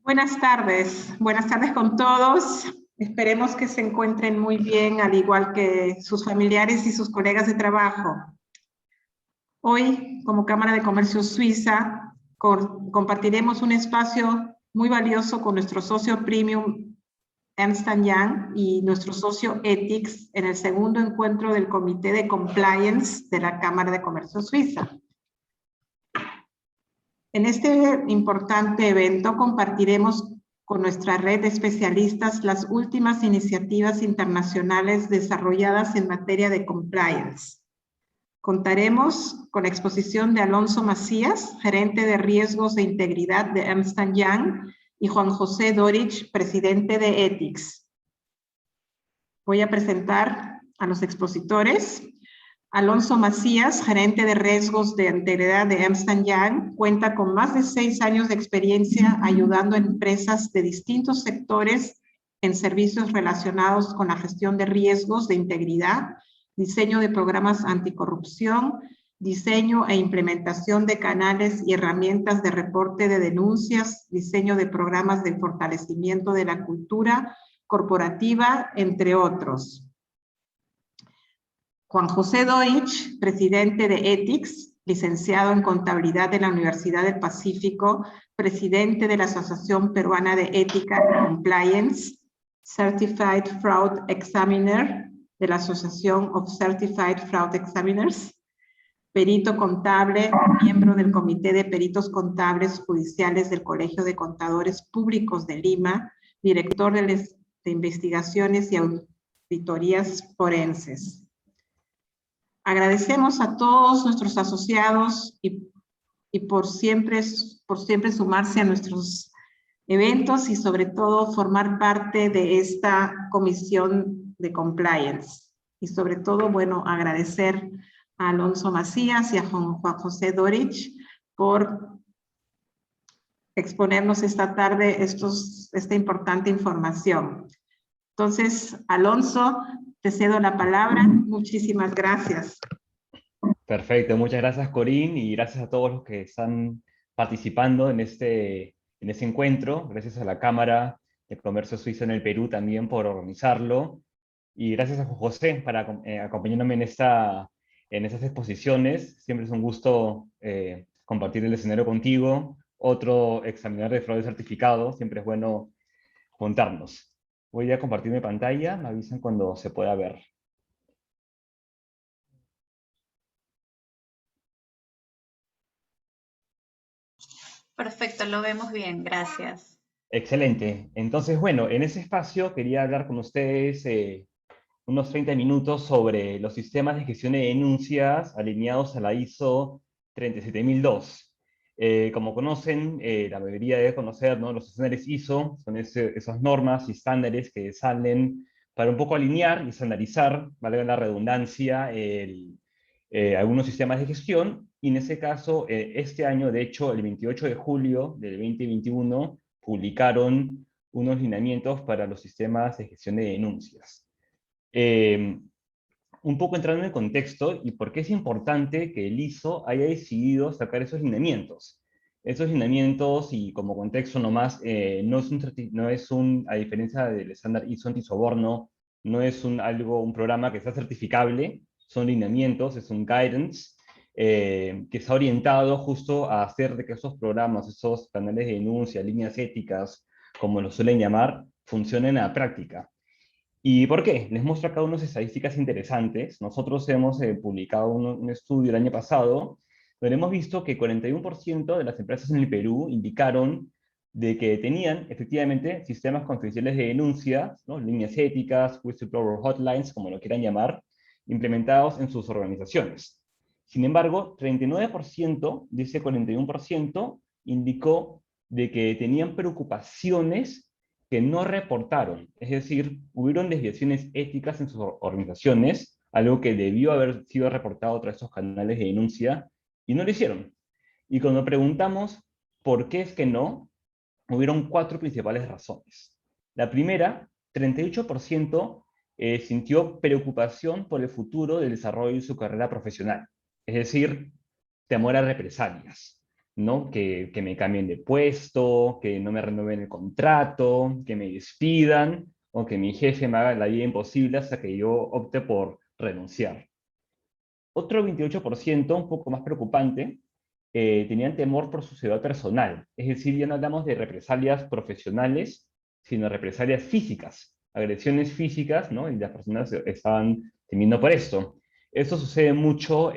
Buenas tardes con todos. Esperemos que se encuentren muy bien, al igual que sus familiares y sus colegas de trabajo. Hoy, como Cámara de Comercio Suiza, compartiremos un espacio muy valioso con nuestro socio premium Ernst & Young y nuestro socio Ethics en el segundo encuentro del Comité de Compliance de la Cámara de Comercio Suiza. En este importante evento compartiremos con nuestra red de especialistas las últimas iniciativas internacionales desarrolladas en materia de compliance. Contaremos con la exposición de Alonso Macías, gerente de riesgos de integridad de Ernst & Young, y Juan José Dorich, presidente de Ethics. Voy a presentar a los expositores. Alonso Macías, gerente de riesgos de integridad de Ernst & Young, cuenta con más de 6 años de experiencia ayudando a empresas de distintos sectores en servicios relacionados con la gestión de riesgos de integridad, diseño de programas anticorrupción, diseño e implementación de canales y herramientas de reporte de denuncias, diseño de programas de fortalecimiento de la cultura corporativa, entre otros. Juan José Deutsch, presidente de Ethics, licenciado en Contabilidad de la Universidad del Pacífico, presidente de la Asociación Peruana de Ética y Compliance, Certified Fraud Examiner de la Asociación of Certified Fraud Examiners, perito contable, miembro del Comité de Peritos Contables Judiciales del Colegio de Contadores Públicos de Lima, director de investigaciones y auditorías forenses. Agradecemos a todos nuestros asociados y por siempre sumarse a nuestros eventos y sobre todo formar parte de esta comisión de compliance. Y sobre todo, bueno, agradecer a Alonso Macías y a Juan José Dorich por exponernos esta tarde esta importante información. Entonces, Alonso, te cedo la palabra. Muchísimas gracias. Perfecto, muchas gracias Corín y gracias a todos los que están participando en este encuentro. Gracias a la Cámara de Comercio Suizo en el Perú también por organizarlo. Y gracias a José para acompañarme en estas exposiciones. Siempre es un gusto compartir el escenario contigo. Otro examinador de fraude certificado, siempre es bueno juntarnos. Voy a compartir mi pantalla, me avisan cuando se pueda ver. Perfecto, lo vemos bien, gracias. Excelente. Entonces, bueno, en ese espacio quería hablar con ustedes unos 30 minutos sobre los sistemas de gestión de denuncias alineados a la ISO 37002. Como conocen, la mayoría debe conocer, ¿no? Los estándares ISO son esas normas y estándares que salen para un poco alinear y estandarizar, valga la redundancia, algunos sistemas de gestión. Y en ese caso, este año, de hecho, el 28 de julio del 2021, publicaron unos lineamientos para los sistemas de gestión de denuncias. Un poco entrando en el contexto y por qué es importante que el ISO haya decidido sacar esos lineamientos. Esos lineamientos, y como contexto nomás, a diferencia del estándar ISO antisoborno, no es un programa que sea certificable, son lineamientos, es un guidance, que está orientado justo a hacer de que esos programas, esos canales de denuncia, líneas éticas, como lo suelen llamar, funcionen a la práctica. ¿Y por qué? Les muestro acá unas estadísticas interesantes. Nosotros hemos publicado un estudio el año pasado, donde hemos visto que 41% de las empresas en el Perú indicaron de que tenían efectivamente sistemas confidenciales de denuncias, ¿no? Líneas éticas, whistleblower hotlines, como lo quieran llamar, implementados en sus organizaciones. Sin embargo, 39% de ese 41% indicó de que tenían preocupaciones que no reportaron, es decir, hubieron desviaciones éticas en sus organizaciones, algo que debió haber sido reportado a través de estos canales de denuncia, y no lo hicieron. Y cuando preguntamos por qué es que no, hubieron 4 principales razones. La primera, 38% sintió preocupación por el futuro del desarrollo de su carrera profesional, es decir, temor a represalias. ¿no? Que me cambien de puesto, que no me renueven el contrato, que me despidan, o que mi jefe me haga la vida imposible hasta que yo opte por renunciar. Otro 28%, un poco más preocupante, tenían temor por su seguridad personal. Es decir, ya no hablamos de represalias profesionales, sino represalias físicas, agresiones físicas, ¿no? Y las personas estaban temiendo por esto. Esto sucede mucho,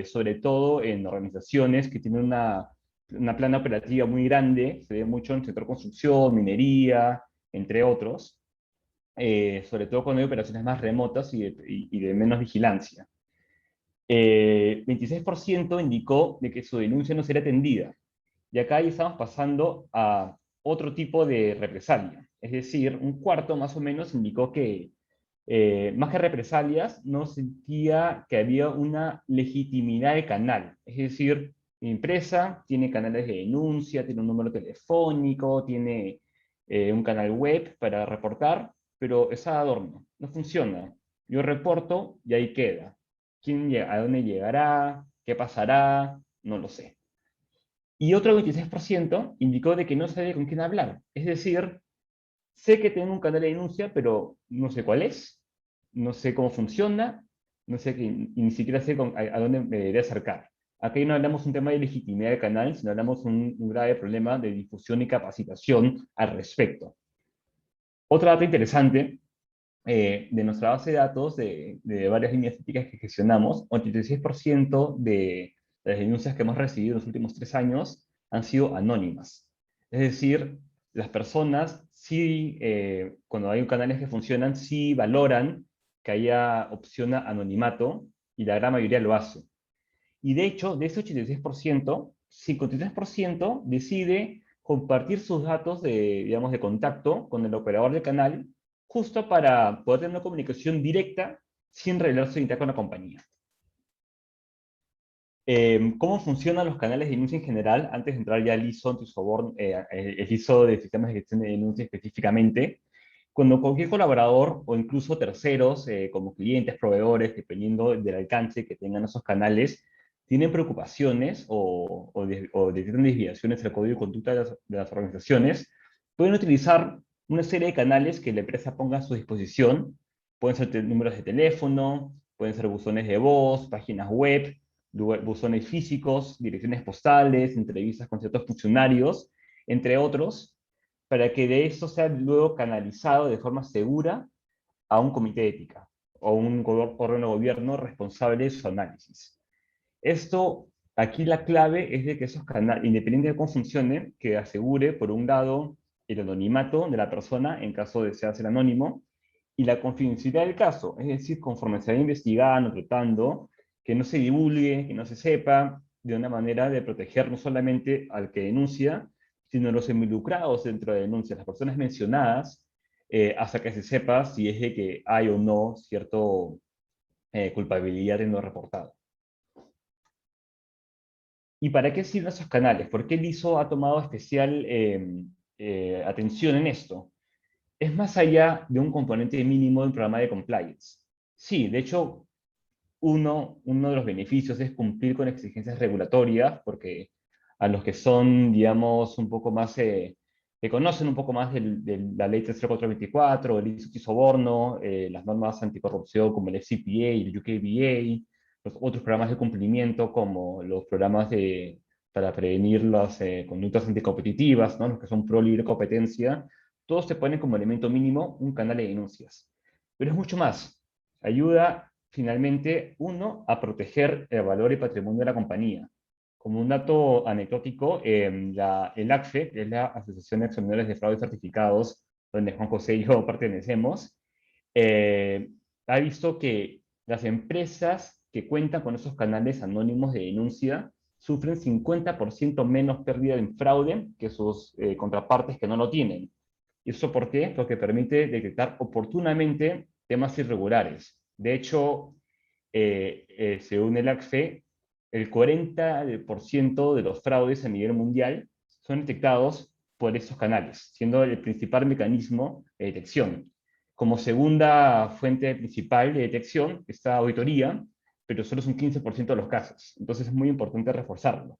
sobre todo en organizaciones que tienen una plana operativa muy grande, se ve mucho en el sector construcción, minería, entre otros, sobre todo cuando hay operaciones más remotas y de menos vigilancia. 26% indicó de que su denuncia no sería atendida. Y acá ya estamos pasando a otro tipo de represalia. Es decir, un cuarto más o menos indicó que más que represalias, no sentía que había una legitimidad de canal. Es decir, mi empresa tiene canales de denuncia, tiene un número telefónico, tiene un canal web para reportar, pero es adorno, no funciona. Yo reporto y ahí queda. ¿A dónde llegará? ¿Qué pasará? No lo sé. Y otro 26% indicó de que no sabe con quién hablar. Es decir, sé que tengo un canal de denuncia, pero no sé cuál es, no sé cómo funciona, no sé y ni siquiera sé a dónde me debería acercar. Aquí no hablamos un tema de legitimidad del canal, sino hablamos un grave problema de difusión y capacitación al respecto. Otro dato interesante de nuestra base de datos de varias líneas éticas que gestionamos, 86% de las denuncias que hemos recibido en los últimos 3 años han sido anónimas. Es decir, las personas sí, cuando hay canales que funcionan, sí valoran que haya opción a anonimato y la gran mayoría lo hace. Y de hecho, de ese 86%, 53% decide compartir sus datos de, digamos, de contacto con el operador del canal, justo para poder tener una comunicación directa sin revelar su identidad con la compañía. ¿Cómo funcionan los canales de denuncia en general? Antes de entrar ya al ISO antisoborno, el ISO de sistemas de gestión de denuncia específicamente, cuando cualquier colaborador o incluso terceros, como clientes, proveedores, dependiendo del alcance que tengan esos canales, tienen preocupaciones o detectan desviaciones del código de conducta de las organizaciones, pueden utilizar una serie de canales que la empresa ponga a su disposición. Pueden ser números de teléfono, pueden ser buzones de voz, páginas web, buzones físicos, direcciones postales, entrevistas con ciertos funcionarios, entre otros, para que de eso sea luego canalizado de forma segura a un comité de ética o un órgano de gobierno responsable de su análisis. Esto, aquí la clave es de que esos canales, independientemente de cómo funcione, que asegure, por un lado, el anonimato de la persona en caso de ser anónimo, y la confidencialidad del caso, es decir, conforme se va investigando, tratando, que no se divulgue, que no se sepa, de una manera de proteger no solamente al que denuncia, sino a los involucrados dentro de la denuncia, las personas mencionadas, hasta que se sepa si es de que hay o no cierto culpabilidad en lo reportado. ¿Y para qué sirven esos canales? ¿Por qué el ISO ha tomado especial atención en esto? Es más allá de un componente mínimo de un programa de compliance. Sí, de hecho, uno de los beneficios es cumplir con exigencias regulatorias, porque a los que son, digamos, un poco más, que conocen un poco más de la ley 13424, el ISO soborno, las normas anticorrupción como el FCPA y el UKBA, los otros programas de cumplimiento como los programas para prevenir las conductas anticompetitivas, ¿no? Los que son pro libre competencia, todos te ponen como elemento mínimo un canal de denuncias. Pero es mucho más. Ayuda finalmente, uno, a proteger el valor y patrimonio de la compañía. Como un dato anecdótico, el ACFE, que es la Asociación de Accionistas de Fraude Certificados, donde Juan José y yo pertenecemos, ha visto que las empresas que cuentan con esos canales anónimos de denuncia sufren 50% menos pérdida en fraude que sus contrapartes que no lo tienen. ¿Y eso por qué? Porque permite detectar oportunamente temas irregulares. De hecho, según el ACFE, el 40% de los fraudes a nivel mundial son detectados por estos canales, siendo el principal mecanismo de detección. Como segunda fuente principal de detección está auditoría, pero solo es un 15% de los casos. Entonces es muy importante reforzarlo.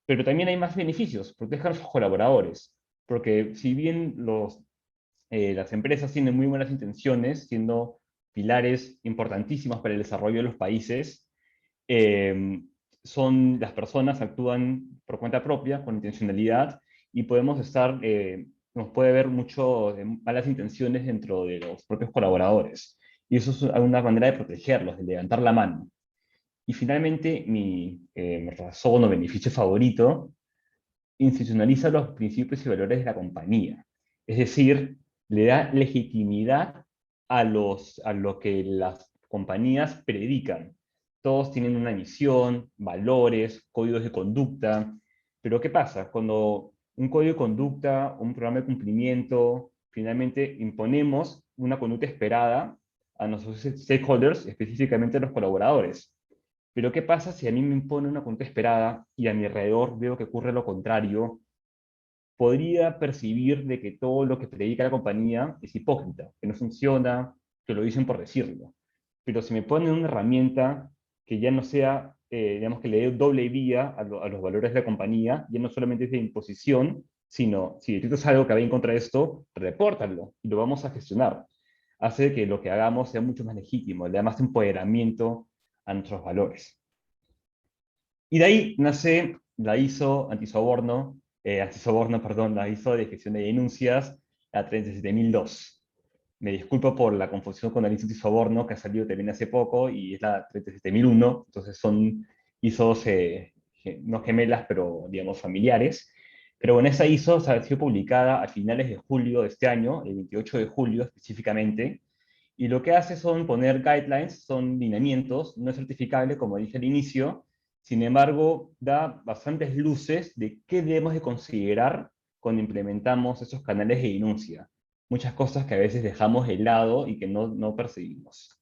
Pero también hay más beneficios, protejan a sus colaboradores, porque si bien las empresas tienen muy buenas intenciones, siendo pilares importantísimos para el desarrollo de los países, eh, las personas actúan por cuenta propia, con intencionalidad, y nos puede haber mucho de malas intenciones dentro de los propios colaboradores. Y eso es una manera de protegerlos, de levantar la mano. Y finalmente, mi razón o beneficio favorito institucionaliza los principios y valores de la compañía. Es decir, le da legitimidad a lo que las compañías predican. Todos tienen una misión, valores, códigos de conducta, pero ¿qué pasa? Cuando un código de conducta, un programa de cumplimiento, finalmente imponemos una conducta esperada a nuestros stakeholders, específicamente a los colaboradores. Pero ¿qué pasa si a mí me impone una conducta esperada y a mi alrededor veo que ocurre lo contrario? Podría percibir de que todo lo que predica la compañía es hipócrita, que no funciona, que lo dicen por decirlo. Pero si me ponen una herramienta que ya no sea, digamos, que le dé doble vía a los valores de la compañía, ya no solamente es de imposición, sino si detectas algo que va en contra de esto, repórtalo y lo vamos a gestionar. Hace que lo que hagamos sea mucho más legítimo, le da más empoderamiento a nuestros valores. Y de ahí nace la ISO antisoborno, perdón, la ISO de gestión de denuncias, la 37002. Me disculpo por la confusión con la ISO antisoborno, que ha salido también hace poco, y es la 37001, entonces son ISOs no gemelas, pero digamos familiares. Pero bueno, esa ISO ha sido publicada a finales de julio de este año, el 28 de julio específicamente, y lo que hace son poner guidelines, son lineamientos, no es certificable, como dije al inicio. Sin embargo, da bastantes luces de qué debemos de considerar cuando implementamos esos canales de denuncia. Muchas cosas que a veces dejamos de lado y que no percibimos.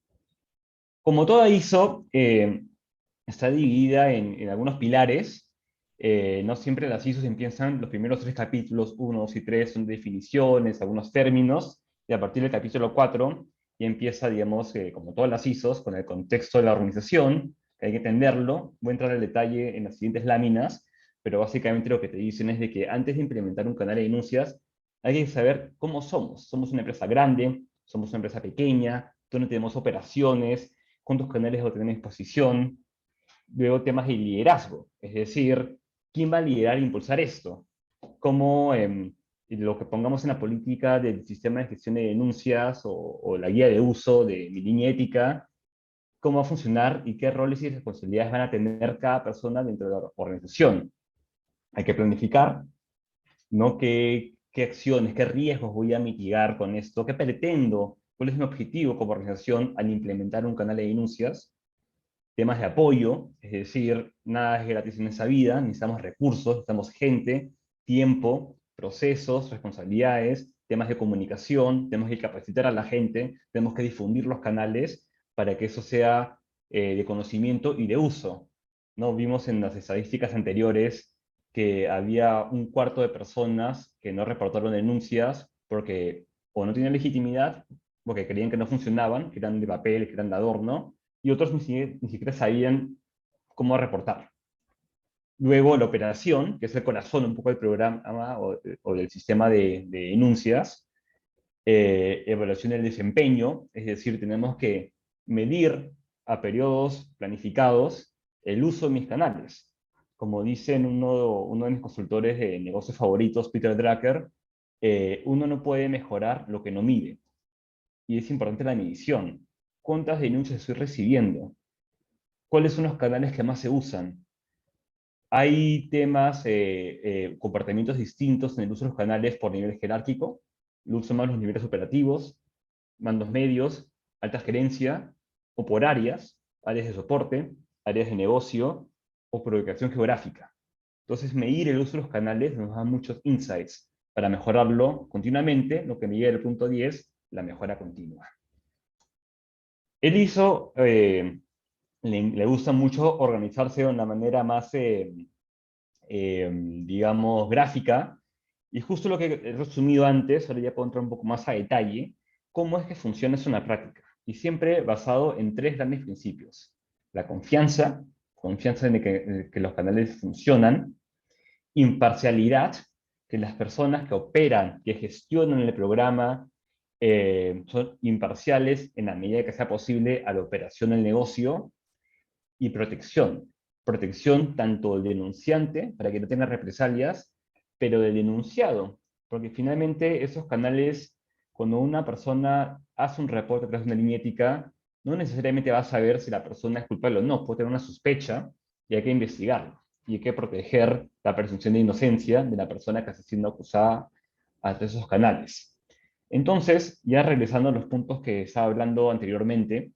Como toda ISO, está dividida en algunos pilares. No siempre las ISOs empiezan, los primeros 3 capítulos, 1, 2 y 3, son definiciones, algunos términos, y a partir del capítulo 4 ya empieza, digamos, como todas las ISOs, con el contexto de la organización, que hay que entenderlo. Voy a entrar al detalle en las siguientes láminas, pero básicamente lo que te dicen es de que antes de implementar un canal de denuncias, hay que saber cómo somos. Somos una empresa grande, somos una empresa pequeña, dónde tenemos operaciones, cuántos canales o tenemos exposición. Luego temas de liderazgo, es decir, ¿quién va a liderar e impulsar esto? ¿Cómo lo que pongamos en la política del sistema de gestión de denuncias o la guía de uso de mi línea ética, cómo va a funcionar y qué roles y responsabilidades van a tener cada persona dentro de la organización? Hay que planificar, ¿no? ¿Qué acciones, qué riesgos voy a mitigar con esto? ¿Qué pretendo? ¿Cuál es mi objetivo como organización al implementar un canal de denuncias? Temas de apoyo, es decir, nada es gratis en esa vida, necesitamos recursos, necesitamos gente, tiempo, procesos, responsabilidades, temas de comunicación, tenemos que capacitar a la gente, tenemos que difundir los canales para que eso sea de conocimiento y de uso. ¿No? Vimos en las estadísticas anteriores que había un cuarto de personas que no reportaron denuncias porque o no tenían legitimidad, porque creían que no funcionaban, que eran de papel, que eran de adorno, y otros ni siquiera sabían cómo reportar. Luego la operación, que es el corazón un poco del programa o del sistema de denuncias, evaluación del desempeño, es decir, tenemos que medir a periodos planificados el uso de mis canales. Como dicen uno de mis consultores de negocios favoritos, Peter Drucker, uno no puede mejorar lo que no mide. Y es importante la medición. ¿Cuántas denuncias estoy recibiendo? ¿Cuáles son los canales que más se usan? Hay temas, comportamientos distintos en el uso de los canales por nivel jerárquico. Lo uso más los niveles operativos, mandos medios, alta gerencia, o por áreas de soporte, áreas de negocio, o por ubicación geográfica. Entonces, medir el uso de los canales nos da muchos insights para mejorarlo continuamente, lo que me lleva al punto 10, la mejora continua. El ISO le gusta mucho organizarse de una manera más, digamos, gráfica, y justo lo que he resumido antes, ahora ya puedo entrar un poco más a detalle, cómo es que funciona eso en la práctica, y siempre basado en 3 grandes principios. La confianza en que los canales funcionan, Imparcialidad, que las personas que operan, que gestionan el programa, son imparciales en la medida que sea posible a la operación del negocio. Y protección. Protección tanto del denunciante, para que no tenga represalias, pero del denunciado, porque finalmente esos canales, cuando una persona hace un reporte a través de una línea ética, no necesariamente va a saber si la persona es culpable o no, puede tener una sospecha y hay que investigarlo. Y hay que proteger la presunción de inocencia de la persona que está siendo acusada a través de esos canales. Entonces, ya regresando a los puntos que estaba hablando anteriormente,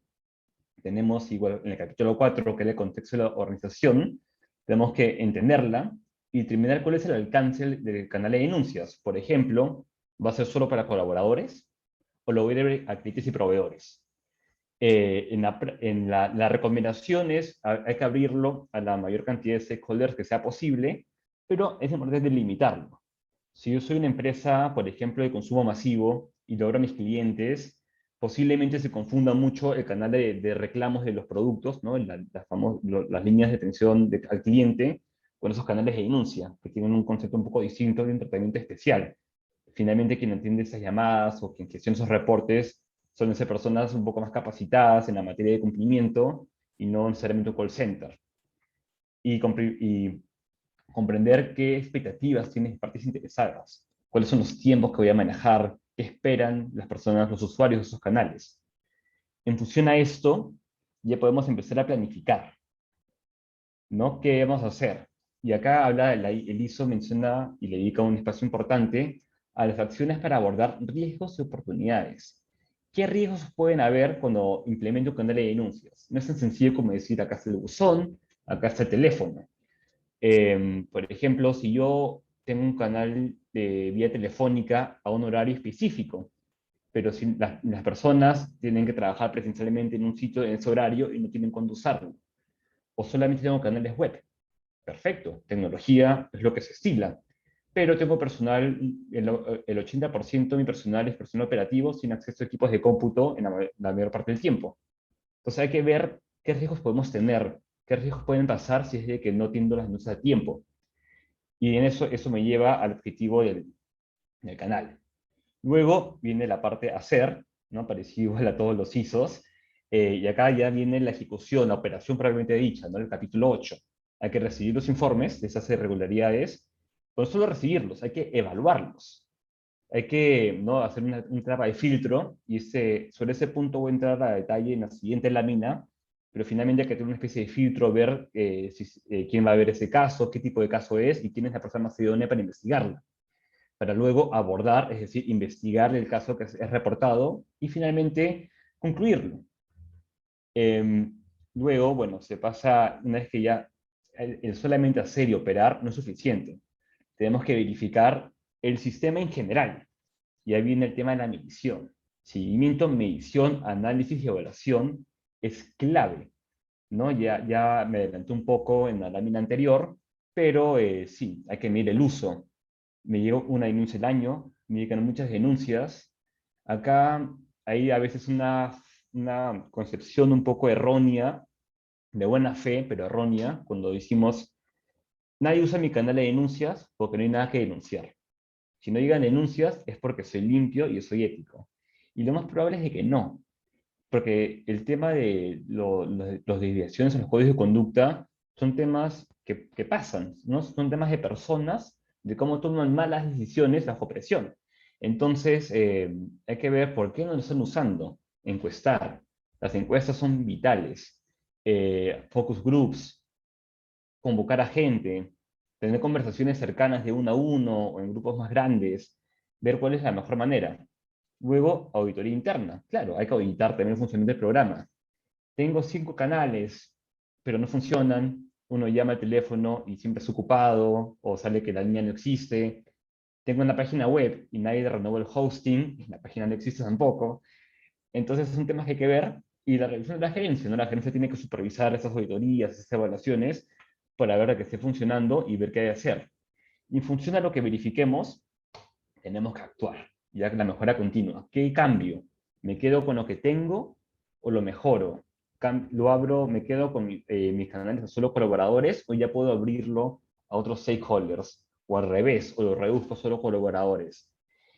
tenemos igual en el capítulo 4, que es el contexto de la organización, tenemos que entenderla y determinar cuál es el alcance del canal de denuncias. Por ejemplo, ¿va a ser solo para colaboradores o lo voy a abrir a clientes y proveedores? La recomendación es, hay que abrirlo a la mayor cantidad de stakeholders que sea posible, pero es importante limitarlo. Si yo soy una empresa, por ejemplo, de consumo masivo y logro a mis clientes, posiblemente se confunda mucho el canal de reclamos de los productos, ¿no? Las líneas de atención al cliente con esos canales de denuncia, que tienen un concepto un poco distinto de un tratamiento especial. Finalmente, quien entiende esas llamadas o quien gestiona esos reportes suelen ser personas un poco más capacitadas en la materia de cumplimiento y no necesariamente un call center. Y comprender qué expectativas tienen las partes interesadas, cuáles son los tiempos que voy a manejar, qué esperan las personas, los usuarios de esos canales. En función a esto, ya podemos empezar a planificar, ¿no? ¿Qué vamos a hacer? Y acá habla, el ISO menciona y le dedica un espacio importante a las acciones para abordar riesgos y oportunidades. ¿Qué riesgos pueden haber cuando implemento un canal de denuncias? No es tan sencillo como decir, acá está el buzón, acá está el teléfono. Por ejemplo, si yo tengo un canal de vía telefónica a un horario específico, pero si las personas tienen que trabajar presencialmente en un sitio en ese horario y no tienen cuándo usarlo, o solamente tengo canales web, perfecto, tecnología es lo que se estila, pero tengo personal, el 80% de mi personal es personal operativo sin acceso a equipos de cómputo en la mayor parte del tiempo. Entonces hay que ver qué riesgos podemos tener, qué riesgos pueden pasar si es de que no tiendo las denuncias a tiempo. Y en eso me lleva al objetivo del canal. Luego viene la parte hacer, ¿no? Parecido igual a todos los ISOs, y acá ya viene la ejecución, la operación propiamente dicha, ¿no? El capítulo 8. Hay que recibir los informes de esas irregularidades, pero no solo recibirlos, hay que evaluarlos. Hay que, ¿no? Hacer una etapa de filtro, y sobre ese punto voy a entrar a detalle en la siguiente lámina, pero finalmente hay que tener una especie de filtro, ver quién va a ver ese caso, qué tipo de caso es, y quién es la persona más idónea para investigarla, para luego abordar, es decir, investigar el caso que es reportado, y finalmente concluirlo. Luego, bueno, se pasa, una vez que ya el solamente hacer y operar no es suficiente. Tenemos que verificar el sistema en general. Y ahí viene el tema de la medición. Seguimiento, medición, análisis y evaluación es clave, ¿no? Ya me adelanté un poco en la lámina anterior, pero sí, hay que medir el uso. Me llegó una denuncia al año, me llegan muchas denuncias. Acá hay a veces una concepción un poco errónea, de buena fe, pero errónea, cuando decimos, nadie usa mi canal de denuncias porque no hay nada que denunciar. Si no llegan denuncias es porque soy limpio y soy ético. Y lo más probable es de que no, porque el tema de las desviaciones en los códigos de conducta son temas que pasan, ¿no? Son temas de personas, de cómo toman malas decisiones bajo presión. Entonces, hay que ver por qué no lo están usando. Encuestar. Las encuestas son vitales. Focus groups, convocar a gente, tener conversaciones cercanas de uno a uno o en grupos más grandes, ver cuál es la mejor manera. Luego, auditoría interna. Claro, hay que auditar también el funcionamiento del programa. Tengo 5 canales, pero no funcionan. Uno llama al teléfono y siempre es ocupado, o sale que la línea no existe. Tengo una página web y nadie renovó el hosting, y la página no existe tampoco. Entonces, son temas que hay que ver. Y la revisión de la gerencia, ¿no? La gerencia tiene que supervisar esas auditorías, esas evaluaciones, para ver que esté funcionando y ver qué hay que hacer. Y en función a lo que verifiquemos, tenemos que actuar, ya que la mejora continua. ¿Qué cambio? ¿Me quedo con lo que tengo o lo mejoro? ¿Lo abro, me quedo con mis canales a solo colaboradores o ya puedo abrirlo a otros stakeholders? o al revés, o lo reduzco solo a colaboradores.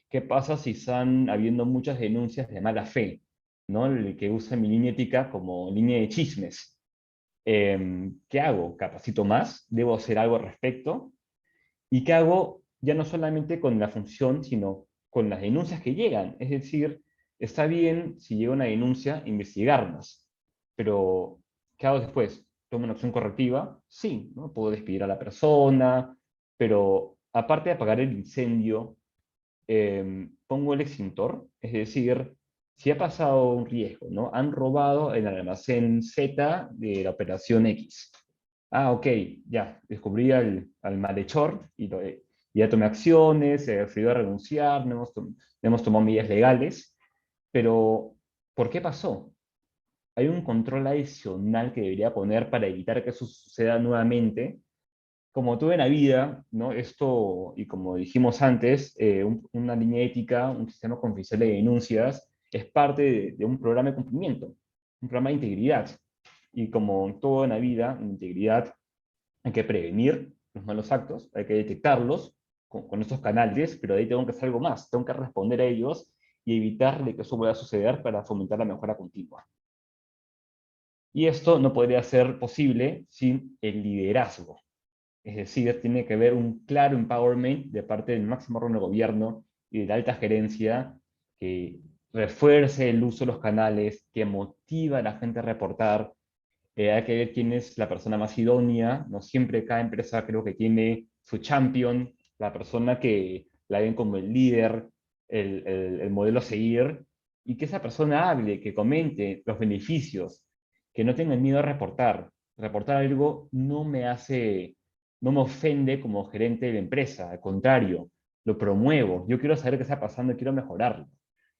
¿Qué pasa si están habiendo muchas denuncias de mala fe, ¿no? El que usa mi línea ética como línea de chismes. ¿Qué hago? ¿Capacito más? ¿Debo hacer algo al respecto? ¿Y qué hago ya no solamente con la función, sino con las denuncias que llegan? Es decir, está bien si llega una denuncia, investigarlas, pero ¿qué hago después? ¿Tomo una acción correctiva? Sí, ¿no? Puedo despedir a la persona, pero aparte de apagar el incendio, pongo el extintor, es decir, si ha pasado un riesgo, ¿no? Han robado el almacén Z de la operación X. Ah, ok, ya, descubrí al malhechor y ya tomé acciones, se decidió a renunciar, no hemos tomado medidas legales, pero ¿por qué pasó? Hay un control adicional que debería poner para evitar que eso suceda nuevamente. Como todo en la vida, ¿no? Esto, y como dijimos antes, una línea ética, un sistema confidencial de denuncias, es parte de un programa de cumplimiento, un programa de integridad. Y como todo en la vida, en integridad, hay que prevenir los malos actos, hay que detectarlos con estos canales, pero de ahí tengo que hacer algo más, tengo que responder a ellos y evitar de que eso pueda suceder para fomentar la mejora continua. Y esto no podría ser posible sin el liderazgo. Es decir, tiene que haber un claro empowerment de parte del máximo órgano de gobierno y de la alta gerencia que refuerce el uso de los canales, que motiva a la gente a reportar. Hay que ver quién es la persona más idónea. No siempre cada empresa creo que tiene su champion, la persona que la ven como el líder, el modelo a seguir, y que esa persona hable, que comente los beneficios, que no tengan miedo a reportar. Reportar algo no me ofende como gerente de la empresa, al contrario, lo promuevo. Yo quiero saber qué está pasando y quiero mejorarlo.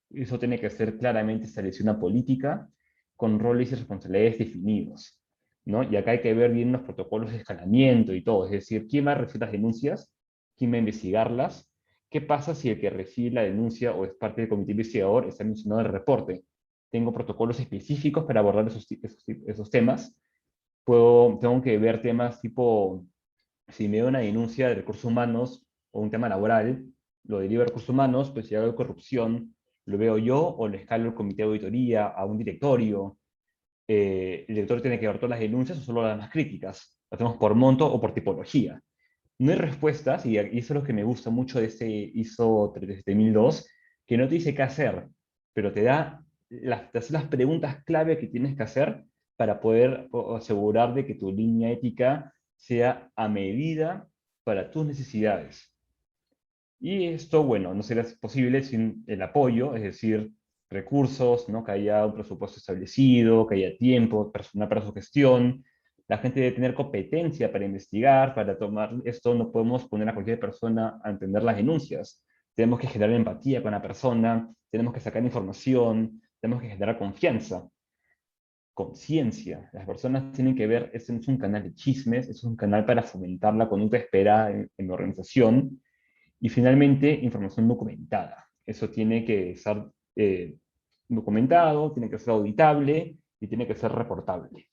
Eso tiene que ser claramente establecida una política con roles y responsabilidades definidos, ¿no? Y acá hay que ver bien los protocolos de escalamiento y todo, es decir, quién va a recibir las denuncias, quién va a investigarlas, qué pasa si el que recibe la denuncia o es parte del comité investigador está mencionado en el reporte. Tengo protocolos específicos para abordar esos temas. Tengo que ver temas tipo, si me da una denuncia de recursos humanos o un tema laboral, lo derivo a recursos humanos, pues si hay corrupción, lo veo yo o lo escalo al comité de auditoría, a un directorio. El director tiene que ver todas las denuncias o solo las más críticas. Lo hacemos por monto o por tipología. No hay respuestas, y eso es lo que me gusta mucho de este ISO 37002, que no te dice qué hacer, pero te hace las preguntas clave que tienes que hacer para poder asegurar de que tu línea ética sea a medida para tus necesidades. Y esto, bueno, no será posible sin el apoyo, es decir, recursos, ¿no? Que haya un presupuesto establecido, que haya tiempo, personal para su gestión. La gente debe tener competencia para investigar, para tomar esto. No podemos poner a cualquier persona a entender las denuncias. Tenemos que generar empatía con la persona, tenemos que sacar información, tenemos que generar confianza, conciencia. Las personas tienen que ver, este no es un canal de chismes, es un canal para fomentar la conducta esperada en la organización. Y finalmente, información documentada. Eso tiene que ser documentado, tiene que ser auditable y tiene que ser reportable.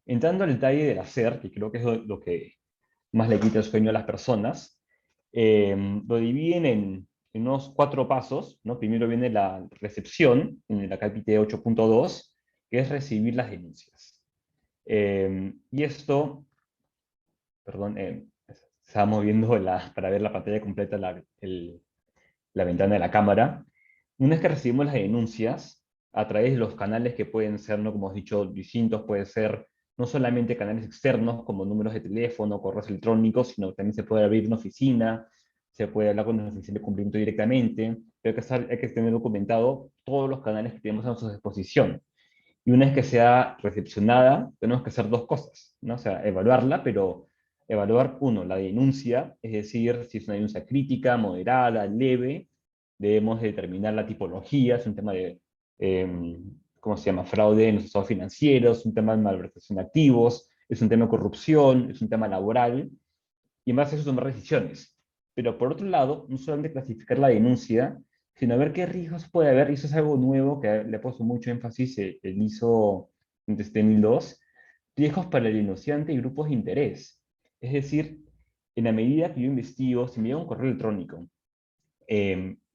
Entrando al detalle del hacer, que creo que es lo que más le quita el sueño a las personas, lo dividen en unos 4 pasos, ¿no? Primero viene la recepción, en el capítulo 8.2, que es recibir las denuncias. Y esto, perdón, estábamos viendo para ver la pantalla completa, la ventana de la cámara. Una vez que recibimos las denuncias, a través de los canales que pueden ser, ¿no? Como has dicho, distintos, puede ser no solamente canales externos como números de teléfono, correos electrónicos, sino que también se puede abrir una oficina, se puede hablar con una oficina de cumplimiento directamente, pero hay que tener documentado todos los canales que tenemos a nuestra disposición. Y una vez que sea recepcionada, tenemos que hacer 2 cosas, ¿no? O sea, evaluarla, pero evaluar, uno, la denuncia, es decir, si es una denuncia crítica, moderada, leve, debemos determinar la tipología, es un tema de, ¿cómo se llama?, fraude en los estados financieros, un tema de malversación de activos, es un tema de corrupción, es un tema laboral, y en base a eso tomar decisiones. Pero por otro lado, no solamente clasificar la denuncia, sino ver qué riesgos puede haber, y eso es algo nuevo que le he puesto mucho énfasis el ISO 27002, riesgos para el denunciante y grupos de interés. Es decir, en la medida que yo investigo, si me llega un correo electrónico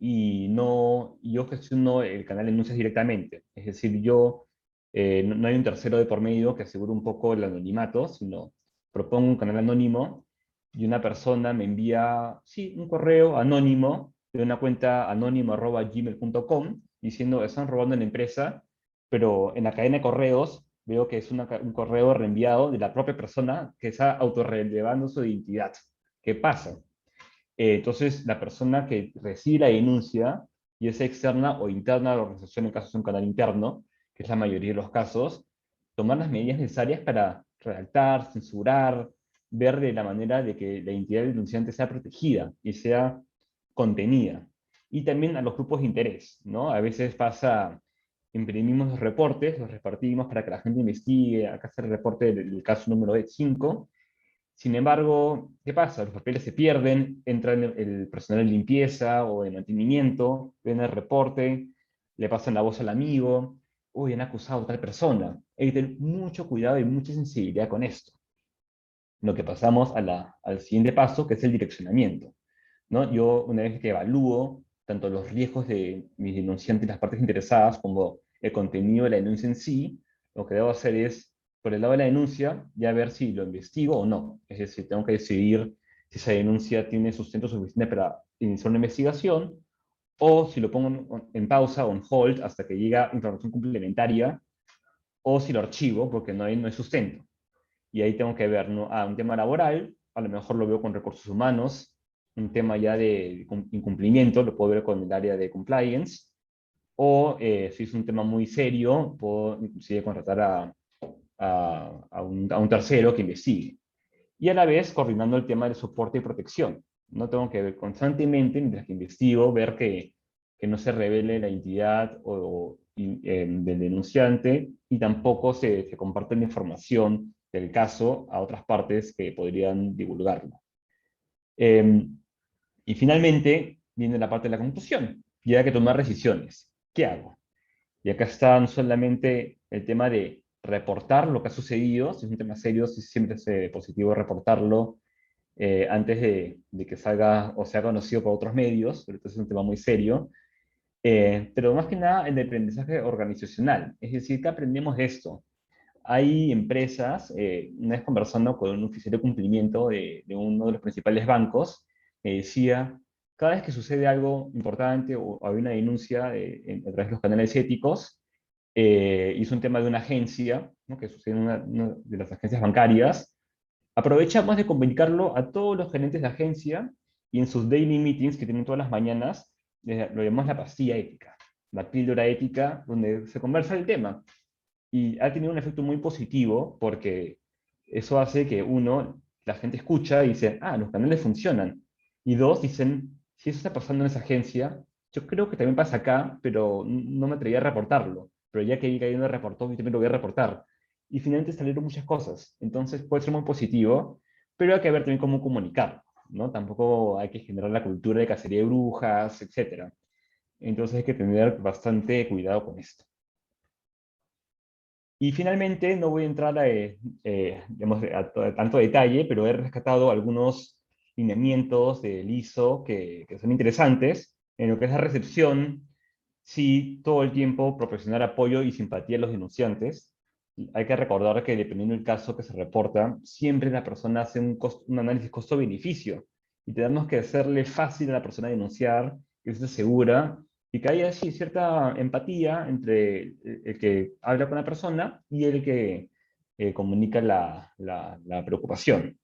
yo gestiono el canal de denuncias directamente, es decir, no hay un tercero de por medio que asegure un poco el anonimato, sino propongo un canal anónimo y una persona me envía, sí, un correo anónimo de una cuenta anónimo@gmail.com diciendo están robando en la empresa, pero en la cadena de correos veo que es un correo reenviado de la propia persona que está autorrelevando su identidad. ¿Qué pasa? Entonces, la persona que recibe la denuncia, y es externa o interna a la organización, en caso es un canal interno, que es la mayoría de los casos, tomar las medidas necesarias para redactar, censurar, ver de la manera de que la identidad del denunciante sea protegida y sea contenida. Y también a los grupos de interés, ¿no? A veces imprimimos los reportes, los repartimos para que la gente investigue, acá está el reporte del caso número 5. Sin embargo, ¿qué pasa? Los papeles se pierden, entra el personal de limpieza o de mantenimiento, ven el reporte, le pasan la voz al amigo, uy, han acusado a tal persona. Hay que tener mucho cuidado y mucha sensibilidad con esto. Lo que pasamos al siguiente paso, que es el direccionamiento, ¿no? Yo, una vez que evalúo tanto los riesgos de mis denunciantes y las partes interesadas, como el contenido de la denuncia en sí, lo que debo hacer es, por el lado de la denuncia, ya ver si lo investigo o no. Es decir, tengo que decidir si esa denuncia tiene sustento suficiente para iniciar una investigación, o si lo pongo en pausa o en hold hasta que llega información complementaria, o si lo archivo porque no hay sustento. Y ahí tengo que ver, ¿no? Un tema laboral, a lo mejor lo veo con recursos humanos, un tema ya de incumplimiento, lo puedo ver con el área de compliance, o si es un tema muy serio, puedo inclusive contratar a un tercero que investigue. Y a la vez coordinando el tema de soporte y protección. No tengo que ver constantemente, mientras que investigo, ver que no se revele la identidad del denunciante y tampoco se comparte la información del caso a otras partes que podrían divulgarlo. Y finalmente viene la parte de la conclusión. Y hay que tomar decisiones. ¿Qué hago? Y acá está no solamente el tema de reportar lo que ha sucedido, si es un tema serio, si siempre es positivo reportarlo antes de que salga o sea conocido por otros medios, pero esto es un tema muy serio. Pero más que nada el de aprendizaje organizacional, es decir, ¿qué aprendemos de esto? Hay empresas, una vez conversando con un oficial de cumplimiento de uno de los principales bancos, me decía, cada vez que sucede algo importante o hay una denuncia a través de los canales éticos, y es un tema de una agencia, ¿no? Que sucede en una de las agencias bancarias, aprovechamos de comunicarlo a todos los gerentes de agencia y en sus daily meetings que tienen todas las mañanas, lo llamamos la pastilla ética, la píldora ética, donde se conversa el tema. Y ha tenido un efecto muy positivo porque eso hace que uno, la gente escucha y dice, ah, los canales funcionan. Y dos, dicen, si eso está pasando en esa agencia, yo creo que también pasa acá, pero no me atreví a reportarlo. Pero ya que vi que alguien lo reportó, yo también lo voy a reportar. Y finalmente salieron muchas cosas. Entonces puede ser muy positivo, pero hay que ver también cómo comunicarlo, ¿no? Tampoco hay que generar la cultura de cacería de brujas, etc. Entonces hay que tener bastante cuidado con esto. Y finalmente, no voy a entrar digamos, a tanto detalle, pero he rescatado algunos lineamientos del ISO que son interesantes. En lo que es la recepción, sí, todo el tiempo proporcionar apoyo y simpatía a los denunciantes. Hay que recordar que dependiendo del caso que se reporta, siempre la persona hace un análisis costo-beneficio. Y tenemos que hacerle fácil a la persona denunciar, que esté segura, y que haya así cierta empatía entre el que habla con la persona y el que comunica la preocupación.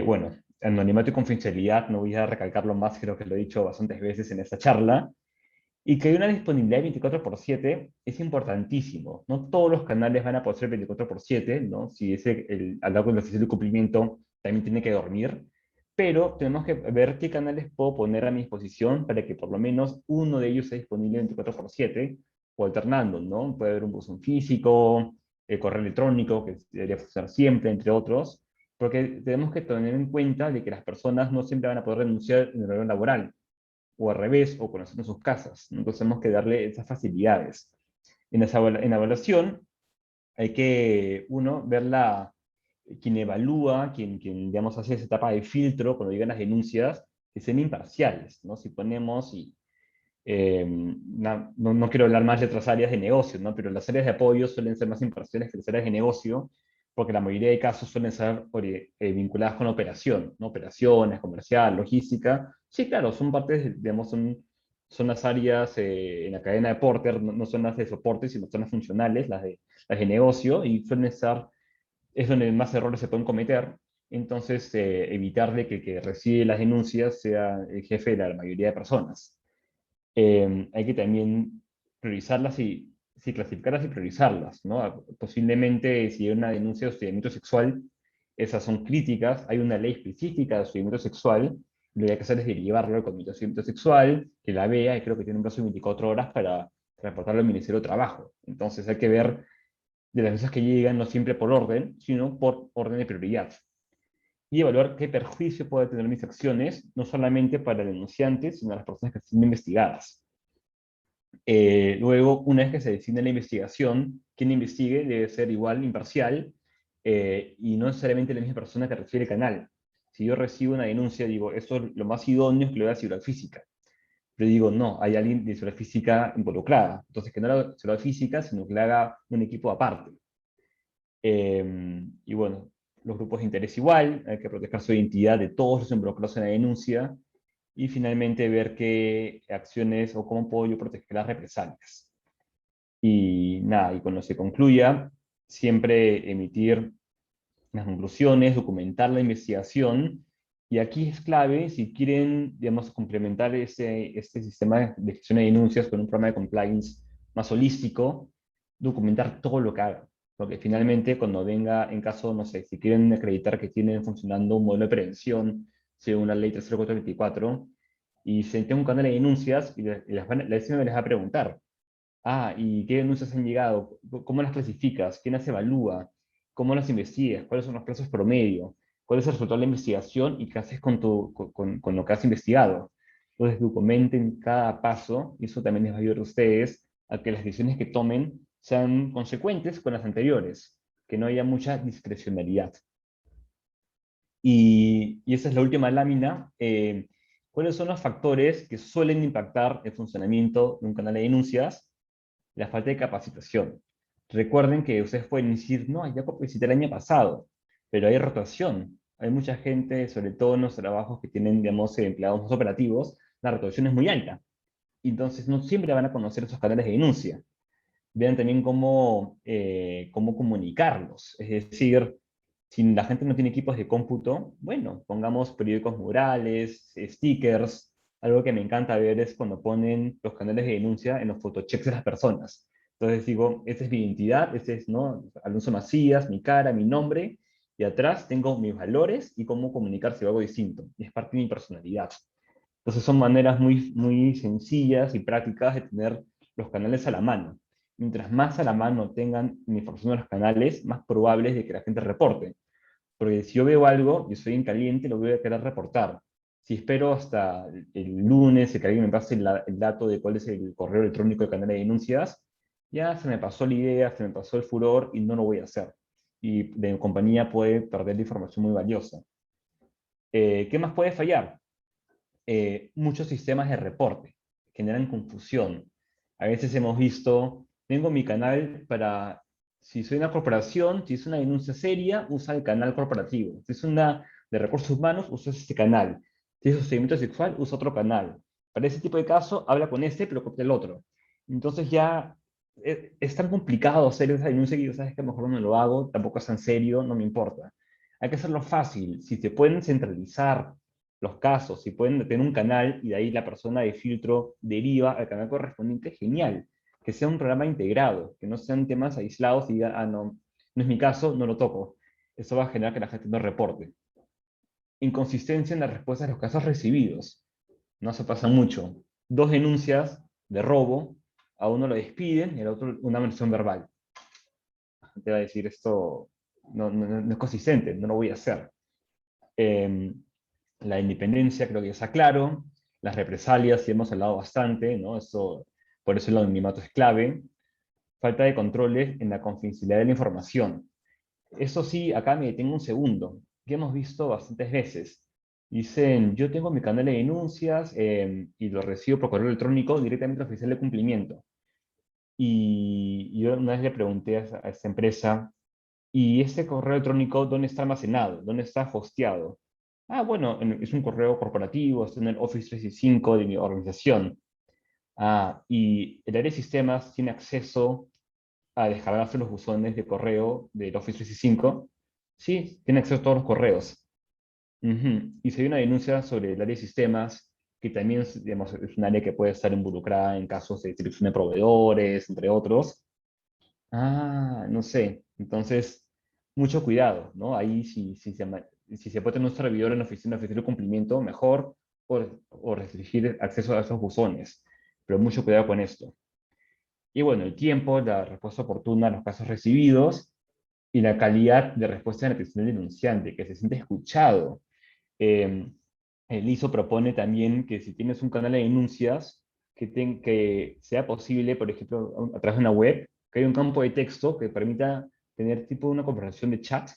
Bueno, anonimato y confidencialidad, no voy a recalcarlo más, creo que lo he dicho bastantes veces en esta charla, y que hay una disponibilidad 24/7 es importantísimo. No todos los canales van a poder ser 24/7, ¿no? Si hablar con el oficial de cumplimiento también tiene que dormir, pero tenemos que ver qué canales puedo poner a mi disposición para que por lo menos uno de ellos sea disponible 24/7 o alternando, ¿no? Puede haber un buzón físico, el correo electrónico, que debería funcionar siempre, entre otros, porque tenemos que tener en cuenta de que las personas no siempre van a poder renunciar en el horario laboral, o al revés, o conociendo sus casas. Entonces tenemos que darle esas facilidades. En la evaluación hay que, uno, ver quien evalúa, digamos, hace esa etapa de filtro cuando llegan las denuncias, que sean imparciales, ¿no? Si ponemos, no quiero hablar más de otras áreas de negocio, ¿no? Pero las áreas de apoyo suelen ser más imparciales que las áreas de negocio, porque la mayoría de casos suelen ser vinculadas con operación, ¿no? Operaciones, comercial, logística. Sí, claro, son partes, digamos, son las áreas en la cadena de Porter, no son las de soporte, sino son las funcionales, las de negocio, y suelen estar, es donde más errores se pueden cometer. Entonces, evitar de que el que recibe las denuncias sea el jefe de la mayoría de personas. Hay que también priorizarlas y sí, clasificarlas y priorizarlas, ¿no? Posiblemente si hay una denuncia de hostigamiento sexual, esas son críticas, hay una ley específica de hostigamiento sexual, lo que hay que hacer es derivarlo al comité de hostigamiento sexual, que la vea, y creo que tiene un plazo de 24 horas para reportarlo al Ministerio de Trabajo. Entonces hay que ver de las veces que llegan, no siempre por orden, sino por orden de prioridad. Y evaluar qué perjuicio puede tener mis acciones, no solamente para el denunciante, sino para las personas que están siendo investigadas. Luego, una vez que se define la investigación, quien investigue debe ser igual, imparcial, y no necesariamente la misma persona que refiere el canal. Si yo recibo una denuncia, digo, esto es lo más idóneo es que lo haga seguridad física. Pero digo, no, hay alguien de seguridad física involucrada. Entonces, que no haga seguridad física, sino que le haga un equipo aparte. Y bueno, los grupos de interés igual, hay que proteger su identidad de todos los involucrados en la denuncia, y finalmente ver qué acciones o cómo puedo yo proteger las represalias. Y nada, y cuando se concluya, siempre emitir las conclusiones, documentar la investigación, y aquí es clave, si quieren, digamos, complementar este sistema de gestión de denuncias con un programa de compliance más holístico, documentar todo lo que hagan. Porque finalmente, cuando venga, en caso, no sé, si quieren acreditar que tienen funcionando un modelo de prevención, según la ley 30424, y se tiene un canal de denuncias, y la SEMA les va a preguntar, ¿y qué denuncias han llegado? ¿Cómo las clasificas? ¿Quién las evalúa? ¿Cómo las investigas? ¿Cuáles son los plazos promedio? ¿Cuál es el resultado de la investigación? ¿Y qué haces con lo que has investigado? Entonces, documenten cada paso, y eso también les va a ayudar a ustedes a que las decisiones que tomen sean consecuentes con las anteriores, que no haya mucha discrecionalidad. Y esa es la última lámina. ¿Cuáles son los factores que suelen impactar el funcionamiento de un canal de denuncias? La falta de capacitación. Recuerden que ustedes pueden decir, no, ya capacité el año pasado, pero hay rotación. Hay mucha gente, sobre todo en los trabajos que tienen, digamos, empleados más operativos, la rotación es muy alta. Entonces no siempre van a conocer esos canales de denuncia. Vean también cómo comunicarlos. Es decir, si la gente no tiene equipos de cómputo, bueno, pongamos periódicos murales, stickers. Algo que me encanta ver es cuando ponen los canales de denuncia en los photochecks de las personas. Entonces digo, esta es mi identidad, este es, ¿no? Alonso Macías, mi cara, mi nombre, y atrás tengo mis valores y cómo comunicar si hago algo distinto. Y es parte de mi personalidad. Entonces son maneras muy, muy sencillas y prácticas de tener los canales a la mano. Mientras más a la mano tengan la información de los canales, más probable es de que la gente reporte. Porque si yo veo algo y estoy en caliente, lo voy a querer reportar. Si espero hasta el lunes que alguien me pase el dato de cuál es el correo electrónico del canal de denuncias, ya se me pasó la idea, se me pasó el furor y no lo voy a hacer. Y de compañía puede perder la información muy valiosa. ¿Qué más puede fallar? Muchos sistemas de reporte generan confusión. A veces hemos visto, tengo mi canal para, si soy una corporación, si es una denuncia seria, usa el canal corporativo. Si es una de recursos humanos, usa este canal. Si es procedimiento sexual, usa otro canal. Para ese tipo de caso, habla con este, pero copia el otro. Entonces ya es tan complicado hacer esa denuncia que yo sabes que a lo mejor no lo hago, tampoco es tan serio, no me importa. Hay que hacerlo fácil. Si se pueden centralizar los casos, si pueden tener un canal y de ahí la persona de filtro deriva al canal correspondiente, genial. Que sea un programa integrado, que no sean temas aislados y diga, no, no es mi caso, no lo toco. Eso va a generar que la gente no reporte. Inconsistencia en las respuestas de los casos recibidos. No se pasa mucho. 2 denuncias de robo, a uno lo despiden y al otro una versión verbal. La gente va a decir, esto no es consistente, no lo voy a hacer. La independencia creo que ya está claro. Las represalias, sí hemos hablado bastante, ¿no? Por eso el anonimato es clave. Falta de controles en la confidencialidad de la información. Eso sí, acá me detengo un segundo, que hemos visto bastantes veces. Dicen, yo tengo mi canal de denuncias y lo recibo por correo electrónico directamente al oficial de cumplimiento. Y yo una vez le pregunté a esta empresa, ¿y este correo electrónico dónde está almacenado? ¿Dónde está hosteado? Ah, bueno, es un correo corporativo, está en el Office 365 de mi organización. Ah, y el área de sistemas tiene acceso a descargarse los buzones de correo del Office 365. Sí, tiene acceso a todos los correos. Ujú. Y si hay una denuncia sobre el área de sistemas, que también digamos, es un área que puede estar involucrada en casos de selección de proveedores, entre otros. Ah, no sé. Entonces, mucho cuidado, ¿no? Ahí si se puede tener un servidor en la oficina de oficina de cumplimiento, mejor, o restringir acceso a esos buzones. Pero mucho cuidado con esto. Y bueno, el tiempo, la respuesta oportuna a los casos recibidos y la calidad de respuesta de la atención del denunciante, que se siente escuchado. Eh, el ISO propone también que si tienes un canal de denuncias, que sea posible, por ejemplo, a través de una web, que haya un campo de texto que permita tener tipo una conversación de chat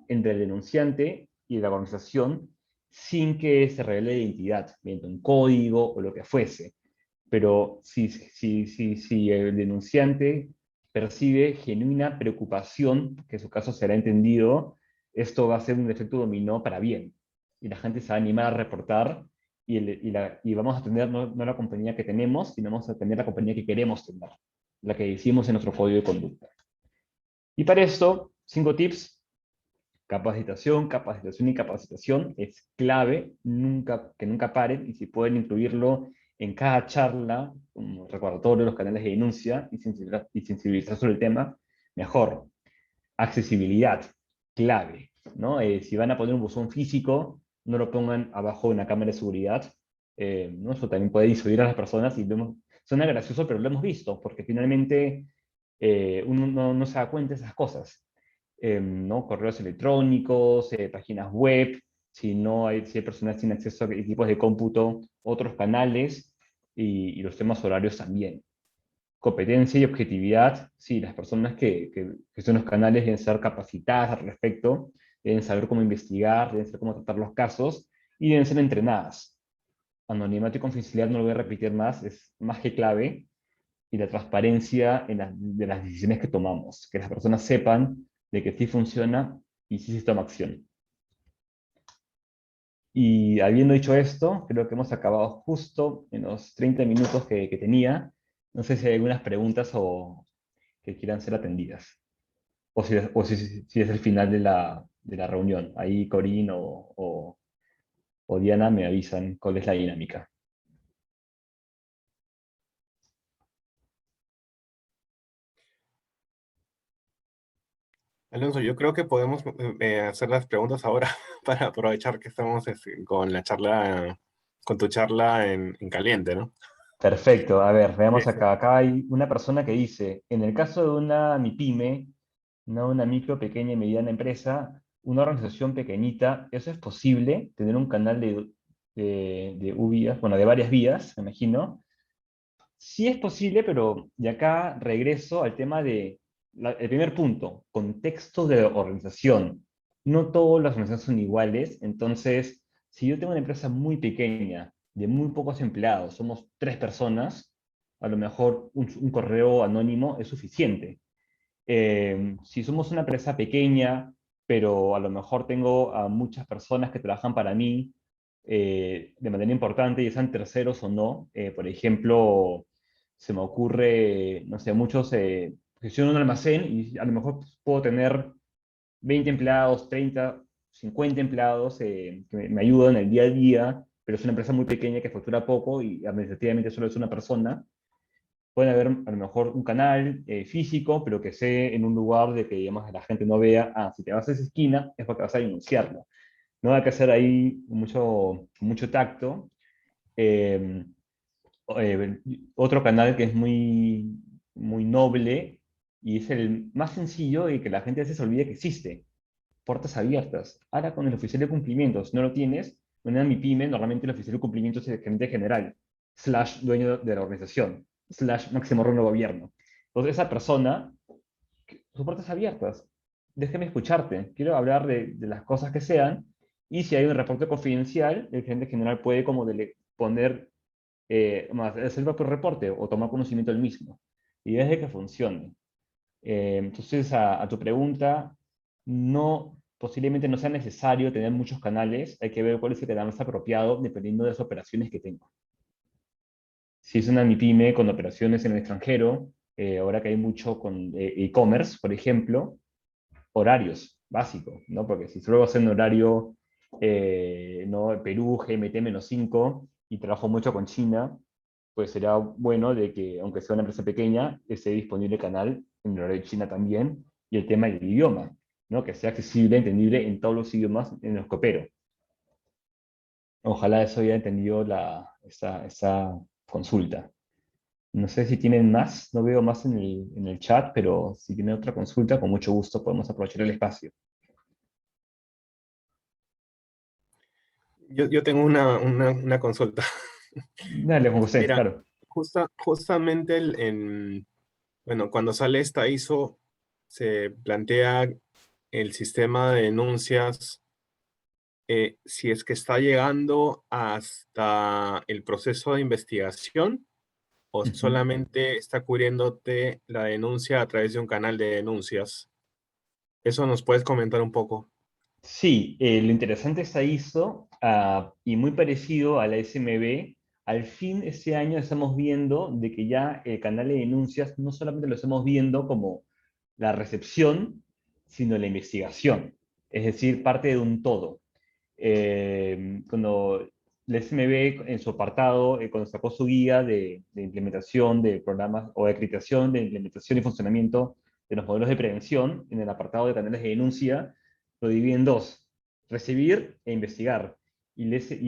entre el denunciante y la organización sin que se revele la identidad, mediante un código o lo que fuese. Pero si el denunciante percibe genuina preocupación, que en su caso será entendido, esto va a ser un efecto dominó para bien. Y la gente se va a animar a reportar y vamos a tener no la compañía que tenemos, sino vamos a tener la compañía que queremos tener, la que decimos en nuestro código de conducta. Y para esto, 5 tips. Capacitación, capacitación y capacitación es clave, que nunca paren, y si pueden incluirlo en cada charla, como recordatorio de los canales de denuncia y sensibilizar sobre el tema, mejor. Accesibilidad, clave, ¿no? Si van a poner un buzón físico, no lo pongan abajo de una cámara de seguridad, ¿no? Eso también puede disuadir a las personas y suena gracioso, pero lo hemos visto, porque finalmente uno no se da cuenta de esas cosas. ¿No? Correos electrónicos, páginas web, si hay personas sin acceso a equipos de cómputo, otros canales y los temas horarios también. Competencia y objetividad, sí, las personas que gestionan los canales deben ser capacitadas al respecto, deben saber cómo investigar, deben saber cómo tratar los casos y deben ser entrenadas. Anonimato y confidencialidad, no lo voy a repetir más, es más que clave, y la transparencia de las decisiones que tomamos, que las personas sepan de que sí funciona y sí se toma acción. Y habiendo dicho esto, creo que hemos acabado justo en los 30 minutos que tenía. No sé si hay algunas preguntas o que quieran ser atendidas. Si es el final de la reunión. Ahí Corín o Diana me avisan cuál es la dinámica. Alonso, yo creo que podemos hacer las preguntas ahora para aprovechar que estamos con la charla, con tu charla en caliente, ¿no? Perfecto, a ver, veamos Sí, sí. acá. Acá hay una persona que dice, en el caso de una MIPYME, no una micro, pequeña y mediana empresa, una organización pequeñita, ¿eso es posible? Tener un canal de vías, bueno, de varias vías, me imagino. Sí es posible, pero de acá regreso al tema el primer punto, contexto de organización. No todas las organizaciones son iguales, entonces, si yo tengo una empresa muy pequeña, de muy pocos empleados, somos 3 personas, a lo mejor un correo anónimo es suficiente. Si somos una empresa pequeña, pero a lo mejor tengo a muchas personas que trabajan para mí de manera importante, y sean terceros o no, por ejemplo, se me ocurre, no sé, muchos gestionan un almacén y a lo mejor puedo tener 20 empleados, 30, 50 empleados que me ayudan en el día a día, pero es una empresa muy pequeña que factura poco y administrativamente solo es una persona. Puede haber a lo mejor un canal físico, pero que sea en un lugar de que digamos, la gente no vea, si te vas a esa esquina es porque vas a denunciarlo. No hay que hacer ahí mucho tacto. Eh, Otro canal que es muy noble y es el más sencillo y que la gente a veces se olvida que existe. Puertas abiertas. Ahora con el oficial de cumplimiento, si no lo tienes, una MIPYME, normalmente el oficial de cumplimiento es el gerente general, / dueño de la organización, / máximo rango de gobierno. Entonces esa persona, sus puertas abiertas. déjeme escucharte, quiero hablar de las cosas que sean, y si hay un reporte confidencial, el gerente general puede como poner, hacer el propio reporte o tomar conocimiento del mismo. Y desde que funcione. Entonces, a tu pregunta, no, posiblemente no sea necesario tener muchos canales, hay que ver cuál es el canal más apropiado dependiendo de las operaciones que tengo. Si es una MIPYME con operaciones en el extranjero, ahora que hay mucho con e-commerce, por ejemplo, horarios básicos, ¿no? Porque si solo hacer un horario, ¿no? Perú, GMT-5, y trabajo mucho con China, pues será bueno de que, aunque sea una empresa pequeña, esté disponible el canal en el horario de China también, y el tema del idioma, ¿no? Que sea accesible, entendible en todos los idiomas en los que opero. Ojalá eso haya entendido esa consulta. No sé si tienen más, no veo más en el chat, pero si tienen otra consulta, con mucho gusto podemos aprovechar el espacio. Yo tengo una consulta. Dale, Juan José, Mira, claro. justamente bueno, cuando sale esta ISO, se plantea el sistema de denuncias, si es que está llegando hasta el proceso de investigación o Ujú. solamente está cubriéndote la denuncia a través de un canal de denuncias. ¿Eso nos puedes comentar un poco? Sí, lo interesante es ISO, y muy parecido a la SMB, al fin este año estamos viendo de que ya el canal de denuncias no solamente lo estamos viendo como la recepción, sino la investigación, es decir, parte de un todo. Cuando la SMB en su apartado, cuando sacó su guía de implementación de programas o de acreditación de implementación y funcionamiento de los modelos de prevención, en el apartado de canales de denuncia, lo divide en dos: recibir e investigar. Y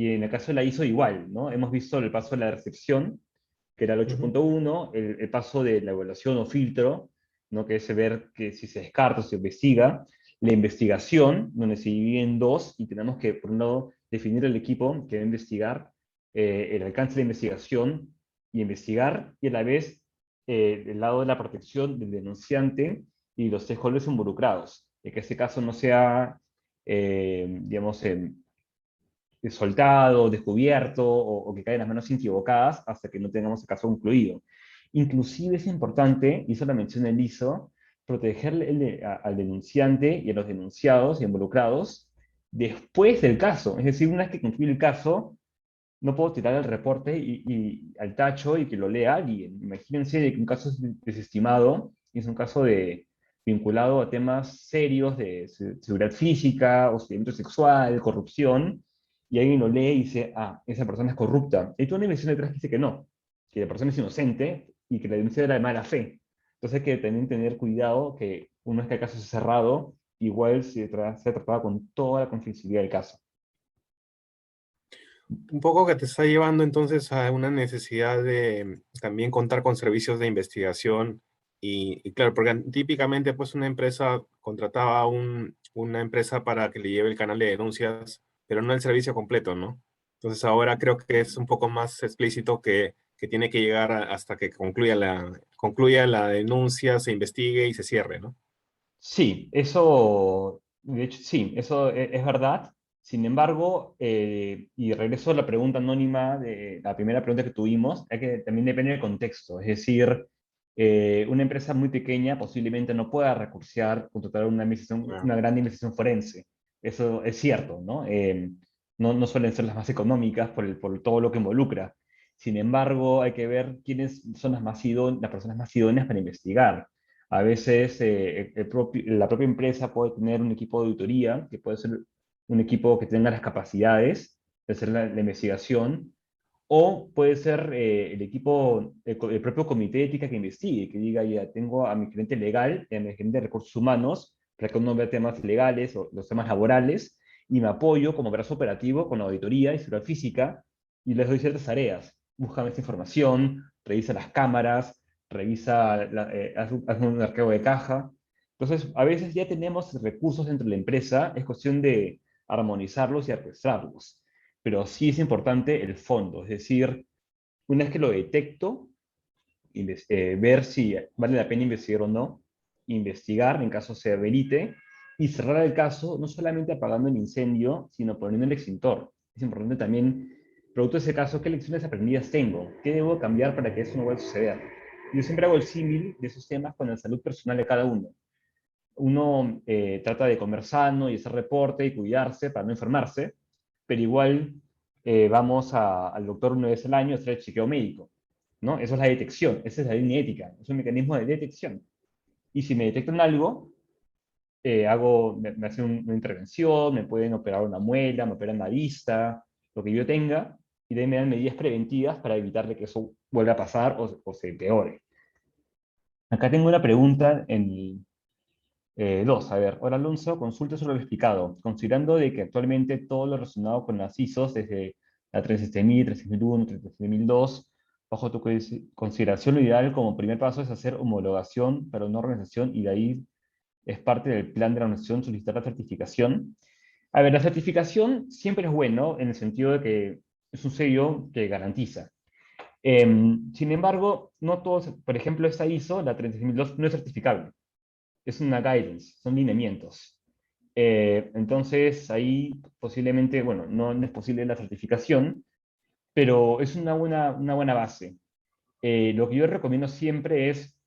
en el caso de la ISO igual, ¿no? Hemos visto el paso de la recepción, que era el Ujú. 8.1, el paso de la evaluación o filtro, ¿no? Que es ver que si se descarta o se investiga, la investigación, donde se divide en dos, y tenemos que, por un lado, definir el equipo que va a investigar, el alcance de la investigación y investigar, y a la vez del lado de la protección del denunciante y los stakeholders involucrados, de que este caso no sea, digamos, soltado, descubierto, o que cae en las manos equivocadas hasta que no tengamos el caso concluido. Inclusive es importante, y eso lo menciona el ISO, proteger al denunciante y a los denunciados y involucrados después del caso. Es decir, una vez que concluye el caso, no puedo tirar el reporte al tacho y que lo lea alguien. Imagínense de que un caso es desestimado, y es un caso vinculado a temas serios de seguridad física, hostigamiento sexual, corrupción, y alguien lo lee y dice, ah, esa persona es corrupta. Hay toda una investigación detrás que dice que la persona es inocente y que la denuncia era de mala fe. Entonces hay que también tener cuidado que una vez que el caso es cerrado, igual se trataba con toda la confidencialidad del caso. Un poco que te está llevando entonces a una necesidad de también contar con servicios de investigación y claro, porque típicamente pues una empresa contrataba una empresa para que le lleve el canal de denuncias, pero no el servicio completo, ¿no? Entonces ahora creo que es un poco más explícito que tiene que llegar hasta que concluya la denuncia, se investigue y se cierre, ¿no? Sí, eso, de hecho, sí, eso es verdad. Sin embargo, y regreso a la pregunta anónima de la primera pregunta que tuvimos, es que también depende del contexto. Es decir, una empresa muy pequeña posiblemente no pueda recursear, contratar Ah, una gran investigación forense. Eso es cierto, ¿no? No suelen ser las más económicas por todo lo que involucra. Sin embargo, hay que ver quiénes son las personas más idóneas para investigar. A veces la propia empresa puede tener un equipo de auditoría, que puede ser un equipo que tenga las capacidades de hacer la investigación, o puede ser el equipo, el propio comité de ética que investigue, que diga, ya tengo a mi gerente legal y a mi gerente de recursos humanos para que uno vea temas legales o los temas laborales, y me apoyo como brazo operativo con la auditoría y seguridad física, y les doy ciertas tareas. Búscame esta información, revisa las cámaras, revisa, haz un arqueo de caja. Entonces, a veces ya tenemos recursos dentro de la empresa, es cuestión de armonizarlos y orquestarlos. Pero sí es importante el fondo, es decir, una vez que lo detecto, ver si vale la pena investigar o no, investigar en caso se amerite, y cerrar el caso no solamente apagando el incendio, sino poniendo el extintor. Es importante también, producto de ese caso, qué lecciones aprendidas tengo, qué debo cambiar para que eso no vuelva a suceder. Yo siempre hago el símil de esos temas con la salud personal de cada uno. Uno trata de comer sano y hacer reporte y cuidarse para no enfermarse, pero igual vamos al doctor una vez al año a hacer el chequeo médico, ¿no? Eso es la detección, esa es la línea ética, es un mecanismo de detección. Y si me detectan algo, me hacen una intervención, me pueden operar una muela, me operan la vista, lo que yo tenga, y de ahí me dan medidas preventivas para evitar de que eso vuelva a pasar o se empeore. Acá tengo una pregunta en dos. A ver, hola Alonso, consulta sobre lo explicado. Considerando de que actualmente todo lo relacionado con las ISOs, desde la 37000, 36001, 37002, bajo tu consideración, lo ideal como primer paso es hacer homologación para una organización y de ahí es parte del plan de la organización solicitar la certificación. A ver, la certificación siempre es bueno en el sentido de que es un sello que garantiza. Sin embargo, no todos, por ejemplo, esta ISO, la 36002, no es certificable. Es una guidance, son lineamientos. Entonces, ahí posiblemente, bueno, no es posible la certificación, pero es una buena base. Lo que yo recomiendo siempre es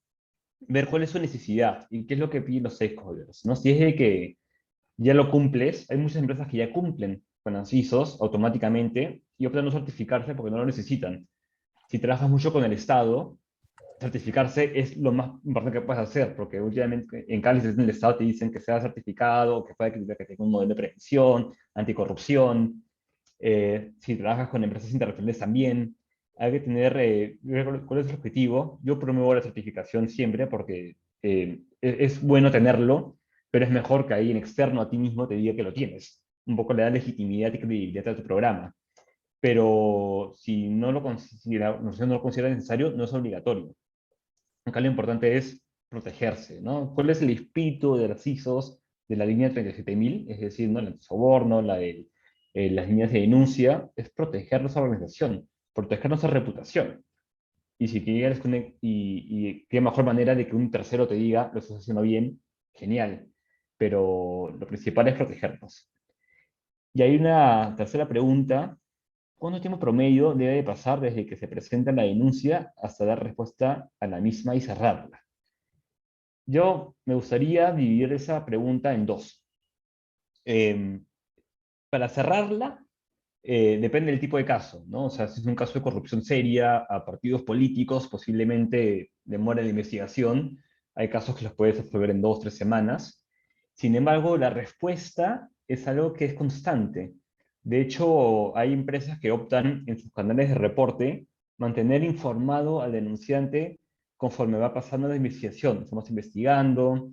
ver cuál es su necesidad y qué es lo que piden los stakeholders, ¿no? Si es de que ya lo cumples, hay muchas empresas que ya cumplen con las ISOs automáticamente y optan a no certificarse porque no lo necesitan. Si trabajas mucho con el Estado, certificarse es lo más importante que puedes hacer, porque últimamente en cada licitación del Estado te dicen que sea certificado, que puede que tenga un modelo de prevención, anticorrupción. Si trabajas con empresas internacionales también, hay que tener, ver cuál es el objetivo. Yo promuevo la certificación siempre porque es bueno tenerlo, pero es mejor que ahí en externo a ti mismo te diga que lo tienes. Un poco le da legitimidad y credibilidad a tu programa. Pero si no lo considera, no lo considera necesario, no es obligatorio. Acá lo importante es protegerse, ¿no? ¿Cuál es el espíritu de las ISOs de la línea 37000? Es decir, ¿no? La de soborno, las líneas de denuncia, es proteger nuestra organización, proteger nuestra reputación. Y si quieres y qué mejor manera de que un tercero te diga, lo estás haciendo bien, genial. Pero lo principal es protegernos. Y hay una tercera pregunta. ¿Cuánto tiempo promedio debe de pasar desde que se presenta la denuncia hasta dar respuesta a la misma y cerrarla? Yo me gustaría dividir esa pregunta en dos. Eh, para cerrarla, depende del tipo de caso, ¿no? O sea, si es un caso de corrupción seria a partidos políticos, posiblemente demora la investigación. Hay casos que los puedes resolver en 2 o 3 semanas. Sin embargo, la respuesta es algo que es constante. De hecho, hay empresas que optan en sus canales de reporte mantener informado al denunciante conforme va pasando la investigación. Estamos investigando,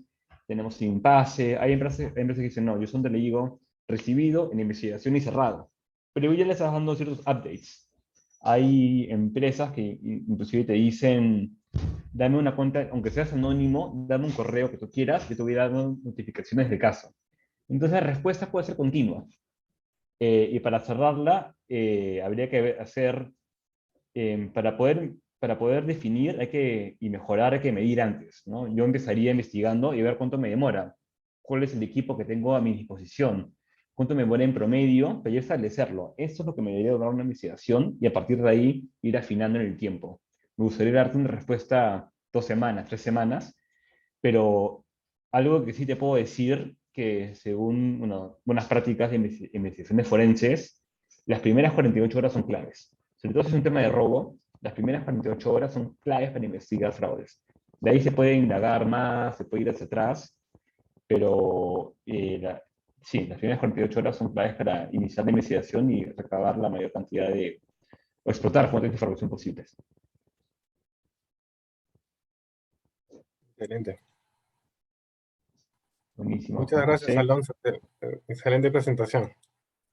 tenemos impasse. Hay empresas que dicen, no, yo solo le digo recibido en investigación y cerrado. Pero ya le estás dando ciertos updates. Hay empresas que inclusive te dicen, dame una cuenta, aunque seas anónimo, dame un correo que tú quieras, que te voy dando notificaciones de caso. Entonces la respuesta puede ser continua. Y para cerrarla, habría que hacer, para poder definir y mejorar, hay que medir antes, ¿no? Yo empezaría investigando y ver cuánto me demora, cuál es el equipo que tengo a mi disposición, cuánto me demora en promedio, pero ya establecerlo. Esto es lo que me debería dar una investigación y a partir de ahí ir afinando en el tiempo. Me gustaría darte una respuesta 2 semanas, 3 semanas, pero algo que sí te puedo decir que según buenas prácticas de investigaciones forenses, las primeras 48 horas son claves. Sobre todo si es un tema de robo, las primeras 48 horas son claves para investigar fraudes. De ahí se puede indagar más, se puede ir hacia atrás, pero sí, las primeras 48 horas son claves para iniciar la investigación y recabar la mayor cantidad o explotar fuentes de información posibles. Excelente. Buenísimo, Muchas Juan gracias, José. Alonso. Excelente presentación.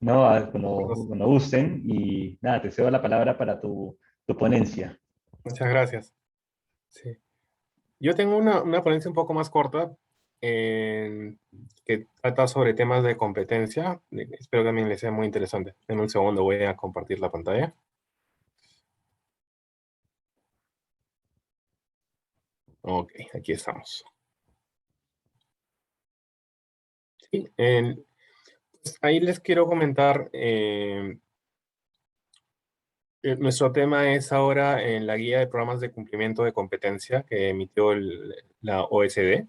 No, cuando gusten y nada, te cedo la palabra para tu ponencia. Muchas gracias. Sí. Yo tengo una ponencia un poco más corta que trata sobre temas de competencia. Espero que también les sea muy interesante. En un segundo voy a compartir la pantalla. Ok, aquí estamos. Pues ahí les quiero comentar, nuestro tema es ahora en la guía de programas de cumplimiento de competencia que emitió la OECD,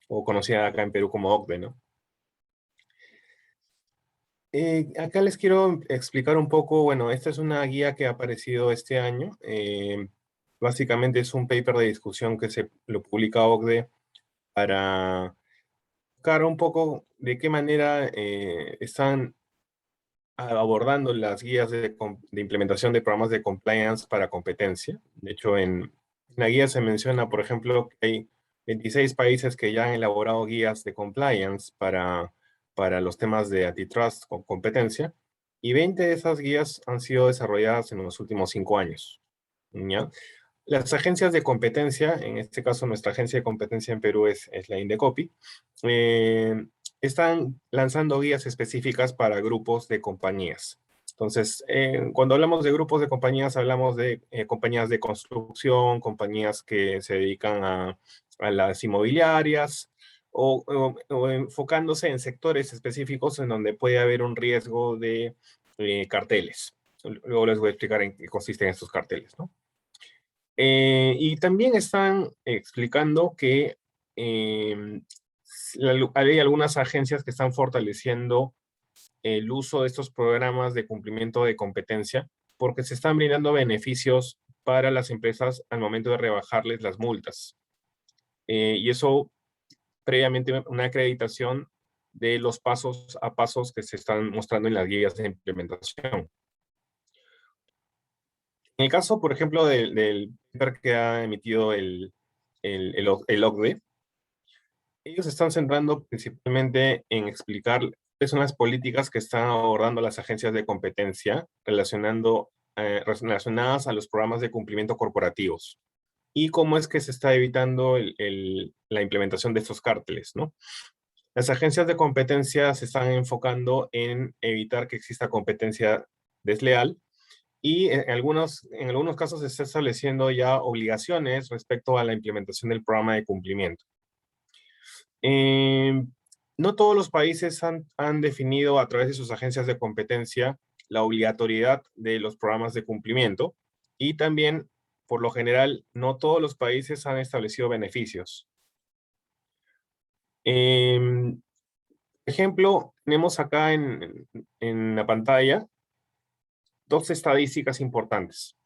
o conocida acá en Perú como OCDE, ¿no? Acá les quiero explicar un poco, bueno, esta es una guía que ha aparecido este año. Básicamente es un paper de discusión que se lo publica OCDE para buscar un poco de qué manera están abordando las guías de implementación de programas de compliance para competencia. De hecho, en la guía se menciona, por ejemplo, que hay 26 países que ya han elaborado guías de compliance para los temas de antitrust con competencia, y 20 de esas guías han sido desarrolladas en los últimos 5 años. ¿Ya? Las agencias de competencia, en este caso nuestra agencia de competencia en Perú es la Indecopi, están lanzando guías específicas para grupos de compañías. Entonces, cuando hablamos de grupos de compañías, hablamos de compañías de construcción, compañías que se dedican a las inmobiliarias, o enfocándose en sectores específicos en donde puede haber un riesgo de carteles. Luego les voy a explicar en qué consisten estos carteles, ¿no? Y también están explicando que hay algunas agencias que están fortaleciendo el uso de estos programas de cumplimiento de competencia porque se están brindando beneficios para las empresas al momento de rebajarles las multas. Y eso previamente una acreditación de los pasos a pasos que se están mostrando en las guías de implementación. En el caso, por ejemplo, del paper que ha emitido el OCDE, ellos están centrando principalmente en explicar cuáles son las políticas que están abordando las agencias de competencia relacionadas a los programas de cumplimiento corporativos y cómo es que se está evitando la implementación de estos cárteles, ¿no? Las agencias de competencia se están enfocando en evitar que exista competencia desleal, y en algunos casos se está estableciendo ya obligaciones respecto a la implementación del programa de cumplimiento. No todos los países han definido a través de sus agencias de competencia la obligatoriedad de los programas de cumplimiento, y también, por lo general, no todos los países han establecido beneficios. Por ejemplo, tenemos acá en la pantalla dos estadísticas importantes.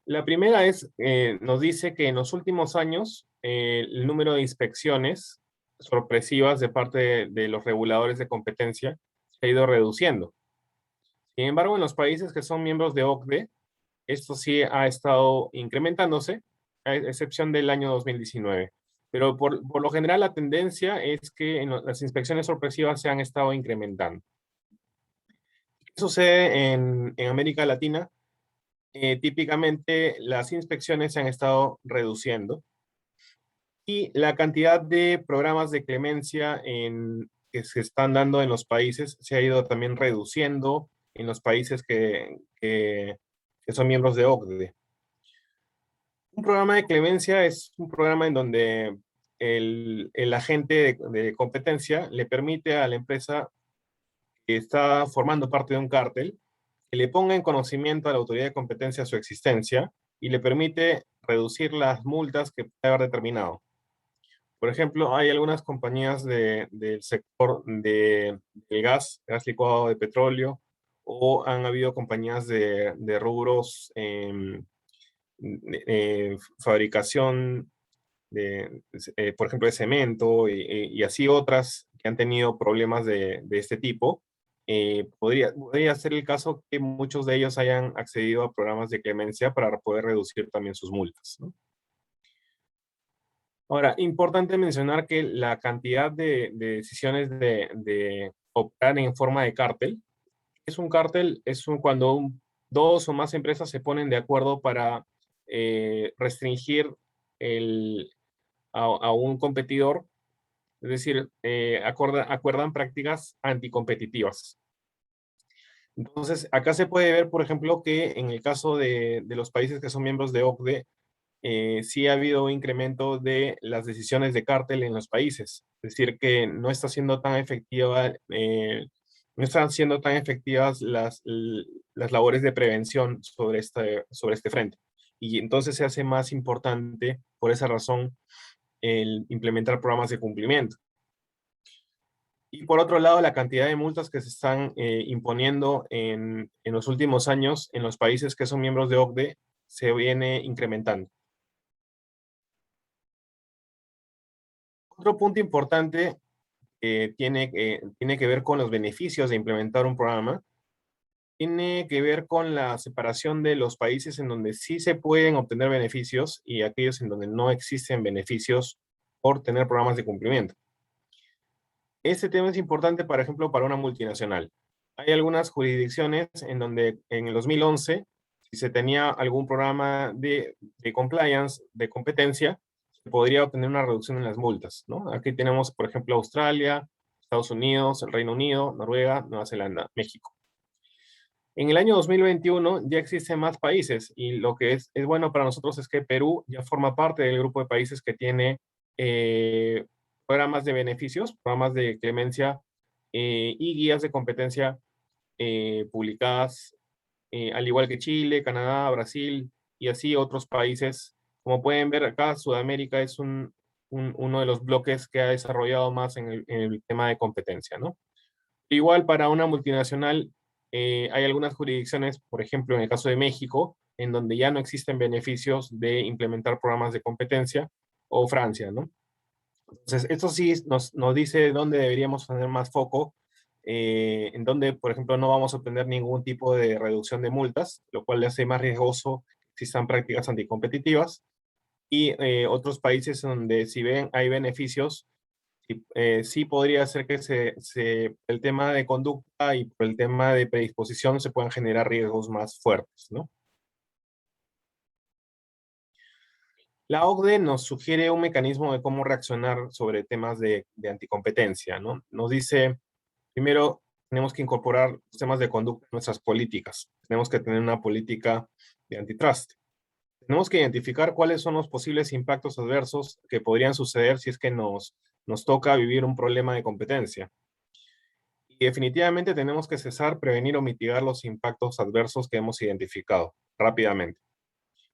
La primera nos dice que en los últimos años el número de inspecciones sorpresivas de parte de los reguladores de competencia se ha ido reduciendo. Sin embargo, en los países que son miembros de OCDE, esto sí ha estado incrementándose, a excepción del año 2019. Pero por lo general la tendencia es que las inspecciones sorpresivas se han estado incrementando. ¿Qué sucede en América Latina? Típicamente las inspecciones se han estado reduciendo y la cantidad de programas de clemencia que se están dando en los países se ha ido también reduciendo en los países que son miembros de OCDE. Un programa de clemencia es un programa en donde el agente de competencia le permite a la empresa que está formando parte de un cártel que le ponga en conocimiento a la autoridad de competencia su existencia y le permite reducir las multas que puede haber determinado. Por ejemplo, hay algunas compañías del sector del gas licuado de petróleo, o han habido compañías de rubros fabricación por ejemplo, de cemento y así otras que han tenido problemas de este tipo. Podría ser el caso que muchos de ellos hayan accedido a programas de clemencia para poder reducir también sus multas, ¿no? Ahora, importante mencionar que la cantidad de decisiones de optar en forma de cártel, un cártel cuando dos o más empresas se ponen de acuerdo para restringir a un competidor, es decir, acuerdan prácticas anticompetitivas. Entonces, acá se puede ver, por ejemplo, que en el caso de los países que son miembros de OCDE, sí ha habido un incremento de las decisiones de cártel en los países. Es decir, que no está siendo tan efectiva, no están siendo tan efectivas las labores de prevención sobre este frente. Y entonces se hace más importante, por esa razón, el implementar programas de cumplimiento. Y por otro lado, la cantidad de multas que se están imponiendo en los últimos años en los países que son miembros de OCDE se viene incrementando. Otro punto importante tiene que ver con los beneficios de implementar un programa. Tiene que ver con la separación de los países en donde sí se pueden obtener beneficios y aquellos en donde no existen beneficios por tener programas de cumplimiento. Este tema es importante, por ejemplo, para una multinacional. Hay algunas jurisdicciones en donde en el 2011, si se tenía algún programa de compliance, de competencia, se podría obtener una reducción en las multas, ¿no? Aquí tenemos, por ejemplo, Australia, Estados Unidos, el Reino Unido, Noruega, Nueva Zelanda, México. En el año 2021 ya existen más países y lo que es bueno para nosotros es que Perú ya forma parte del grupo de países que tiene programas de beneficios, programas de clemencia y guías de competencia publicadas, al igual que Chile, Canadá, Brasil y así otros países. Como pueden ver acá, Sudamérica es uno de los bloques que ha desarrollado más en el tema de competencia, ¿no? Igual para una multinacional hay algunas jurisdicciones, por ejemplo en el caso de México, en donde ya no existen beneficios de implementar programas de competencia, o Francia, ¿no? Entonces, esto sí nos dice dónde deberíamos poner más foco, en donde, por ejemplo, no vamos a obtener ningún tipo de reducción de multas, lo cual le hace más riesgoso que existan prácticas anticompetitivas, y otros países donde si ven hay beneficios, sí podría ser que el tema de conducta y por el tema de predisposición se puedan generar riesgos más fuertes, ¿no? La OCDE nos sugiere un mecanismo de cómo reaccionar sobre temas de anticompetencia, ¿no? Nos dice, primero, tenemos que incorporar los temas de conducta en nuestras políticas. Tenemos que tener una política de antitrust. Tenemos que identificar cuáles son los posibles impactos adversos que podrían suceder si es que nos toca vivir un problema de competencia. Y definitivamente tenemos que cesar, prevenir o mitigar los impactos adversos que hemos identificado rápidamente.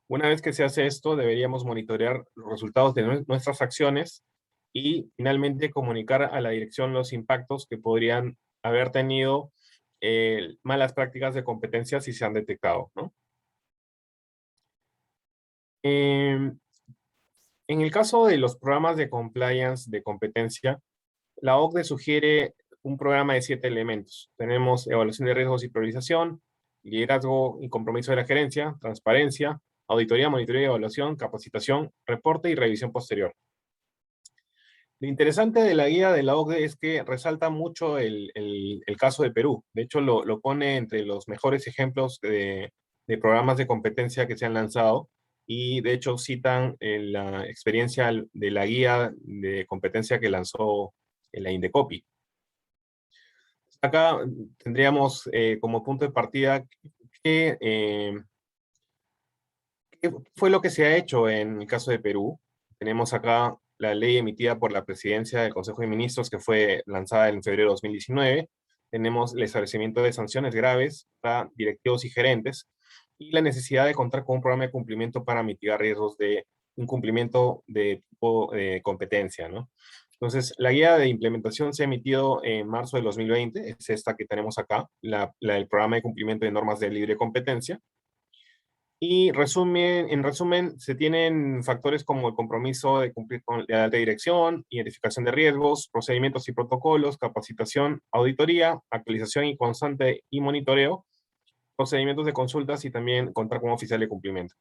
Una vez que se hace esto, deberíamos monitorear los resultados de nuestras acciones y finalmente comunicar a la dirección los impactos que podrían haber tenido malas prácticas de competencia si se han detectado, ¿no? En el caso de los programas de compliance de competencia, la OCDE sugiere un programa de 7 elementos. Tenemos evaluación de riesgos y priorización, liderazgo y compromiso de la gerencia, transparencia, auditoría, monitoreo y evaluación, capacitación, reporte y revisión posterior. Lo interesante de la guía de la OCDE es que resalta mucho el caso de Perú. De hecho, lo pone entre los mejores ejemplos de programas de competencia que se han lanzado y de hecho citan la experiencia de la guía de competencia que lanzó la Indecopi. Acá tendríamos como punto de partida qué fue lo que se ha hecho en el caso de Perú. Tenemos acá la ley emitida por la Presidencia del Consejo de Ministros que fue lanzada en febrero de 2019. Tenemos el establecimiento de sanciones graves para directivos y gerentes y la necesidad de contar con un programa de cumplimiento para mitigar riesgos de incumplimiento de tipo de competencia, ¿no? Entonces, la guía de implementación se ha emitido en marzo de 2020, es esta que tenemos acá, el programa de cumplimiento de normas de libre competencia. Y en resumen, se tienen factores como el compromiso de cumplir con la alta dirección, identificación de riesgos, procedimientos y protocolos, capacitación, auditoría, actualización y constante y monitoreo, procedimientos de consultas y también contar con oficial de cumplimiento.